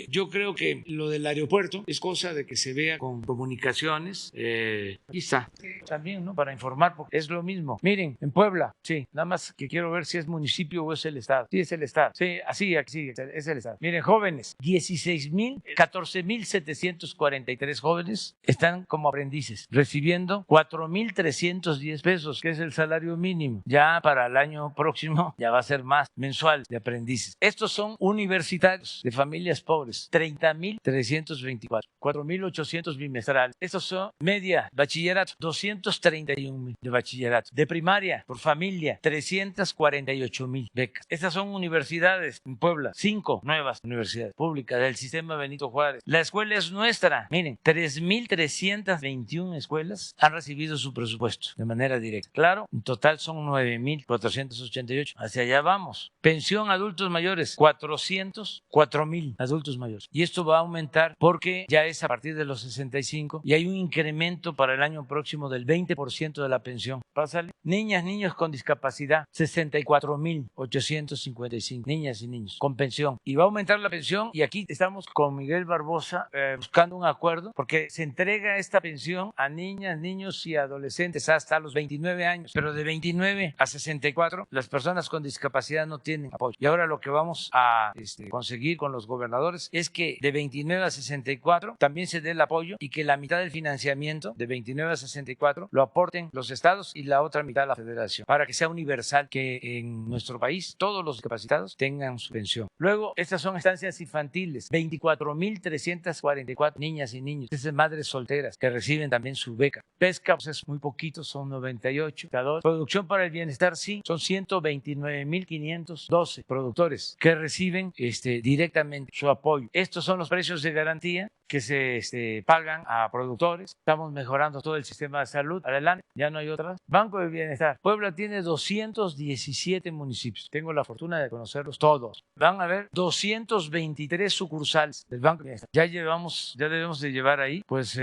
Yo creo que lo del aeropuerto es cosa de que se vea con comunicaciones. Aquí está. También, ¿no? Para informar, porque es lo mismo. Miren, en Puebla, sí, nada más que quiero ver si es municipio o es el estado. Sí, es el estado. Sí, así, es el estado. Miren, jóvenes, 14,743 jóvenes están como aprendices, recibiendo 4,310 pesos, que es el salario mínimo. Ya para el año próximo ya va a ser más mensual de aprendices. Estos son universitarios de familias pobres, 30,324, 4,800 bimestrales. Estos son media, bachillerato, 231,000 de bachillerato. De primaria, por familia, 348,000 becas. Estas son universidades en Puebla, 5 nuevas universidades públicas del sistema Benito Juárez. La escuela es nuestra. Miren, 3,321 escuelas han recibido su presupuesto de manera directa. Claro, en total son 9,488. Hacia allá vamos. Pensión adultos mayores, 404,000 adultos mayores. Y esto va a aumentar porque ya es a partir de los 65 y hay un incremento para el año próximo del 20% de la pensión. Pásale. Niñas, niños con discapacidad, 64,855 niñas y niños con pensión. Y va a aumentar la pensión, y aquí estamos con Miguel Barbosa buscando un acuerdo porque se entrega esta pensión a niñas, niños y adolescentes hasta los 29 años, pero de 29 a 64 las personas con discapacidad no tienen apoyo. Y ahora lo que vamos a conseguir con los gobernadores es que de 29 a 64 también se dé el apoyo, y que la mitad del financiamiento de 29 a 64 lo aporten los estados y la otra mitad la federación, para que sea universal, que en nuestro país todos los discapacitados tengan su pensión. Luego, estas son estancias infantiles, 24,344 niñas y niños, esas madres solteras que reciben también su beca. Pesca, pues es muy poquito, son 98. Producción para el bienestar, sí, son 129,512 productores que reciben directamente su apoyo. Estos son los precios de garantía que se pagan a productores. Estamos mejorando todo el sistema de salud. Adelante, ya no hay otras. Banco de Bienestar. Puebla tiene 217 municipios. Tengo la fortuna de conocerlos todos. Van a haber 223 sucursales del Banco de Bienestar. Ya debemos de llevar ahí, pues,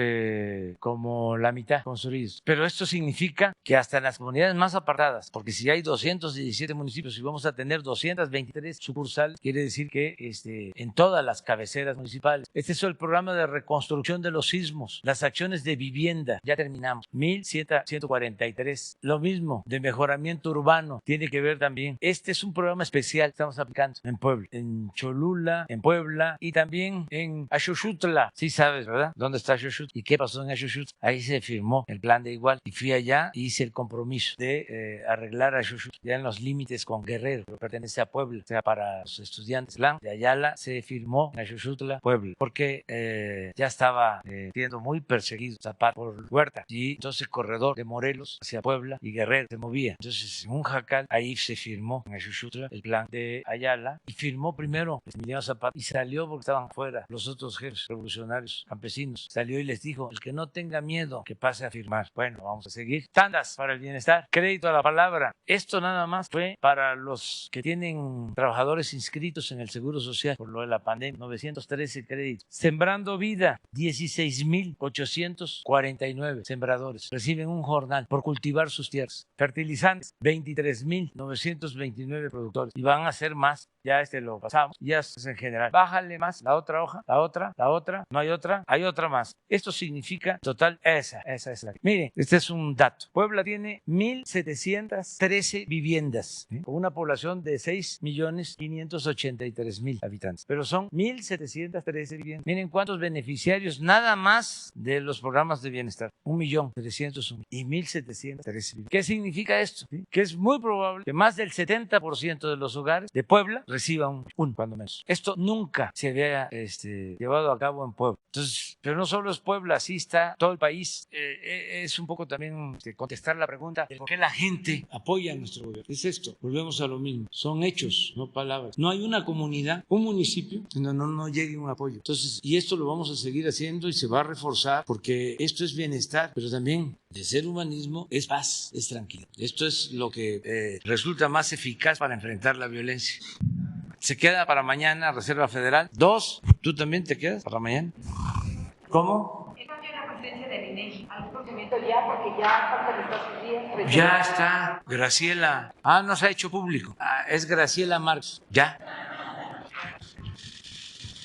como la mitad construidos. Pero esto significa que hasta en las comunidades más apartadas, porque si hay 217 municipios y vamos a tener 223 sucursales, quiere decir que en todas las cabeceras municipales. Este es el programa de de reconstrucción de los sismos, las acciones de vivienda, ya terminamos, 1,143. Lo mismo de mejoramiento urbano, tiene que ver también. Este es un programa especial que estamos aplicando en Puebla, en Cholula, en Puebla y también en Axoxutla. Sí sabes, ¿verdad? ¿Dónde está Axoxutla? ¿Y qué pasó en Axoxutla? Ahí se firmó el plan de igual y fui allá y hice el compromiso de arreglar Axoxutla ya en los límites con Guerrero, que pertenece a Puebla, o sea, para los estudiantes de Ayala se firmó en Axoxutla, Puebla, porque ya estaba siendo muy perseguido Zapata por Huerta y entonces el corredor de Morelos hacia Puebla y Guerrero se movía. Entonces en un jacal ahí se firmó en Axoxutla el plan de Ayala y firmó primero Emiliano Zapata y salió porque estaban fuera los otros jefes revolucionarios campesinos. Salió y les dijo, el que no tenga miedo que pase a firmar. Bueno, vamos a seguir. Tandas para el bienestar, crédito a la palabra. Esto nada más fue para los que tienen trabajadores inscritos en el Seguro Social por lo de la pandemia, 913 créditos. Sembrando vida, 16,849 sembradores reciben un jornal por cultivar sus tierras. Fertilizantes, 23,929 productores y van a ser más. Ya lo pasamos, ya es en general. Bájale más la otra hoja, la otra, no hay otra, hay otra más. Esto significa total, esa es la. Miren, este es un dato. Puebla tiene 1,713 viviendas, con una población de 6,583,000 habitantes. Pero son 1,713 viviendas. Miren cuántos beneficiarios nada más de los programas de bienestar. 1,301,000 y 1,713 viviendas. ¿Qué significa esto? ¿Sí? Que es muy probable que más del 70% de los hogares de Puebla reciba un cuando menos. Esto nunca se había llevado a cabo en Puebla. Entonces, pero no solo es Puebla, así está todo el país. Es un poco también contestar la pregunta de por qué la gente apoya a nuestro gobierno. Es esto, volvemos a lo mismo. Son hechos, no palabras. No hay una comunidad, un municipio donde no llegue un apoyo. Entonces, y esto lo vamos a seguir haciendo y se va a reforzar porque esto es bienestar, pero también de ser humanismo es paz, es tranquilidad. Esto es lo que resulta más eficaz para enfrentar la violencia. Se queda para mañana Reserva Federal. 2, ¿tú también te quedas para mañana? ¿Cómo? ¿Qué cambia la presidencia del INEGI? ¿Algún procedimiento ya? Porque ya faltan estos días. Ya está Graciela. No se ha hecho público. Es Graciela Marx. Ya.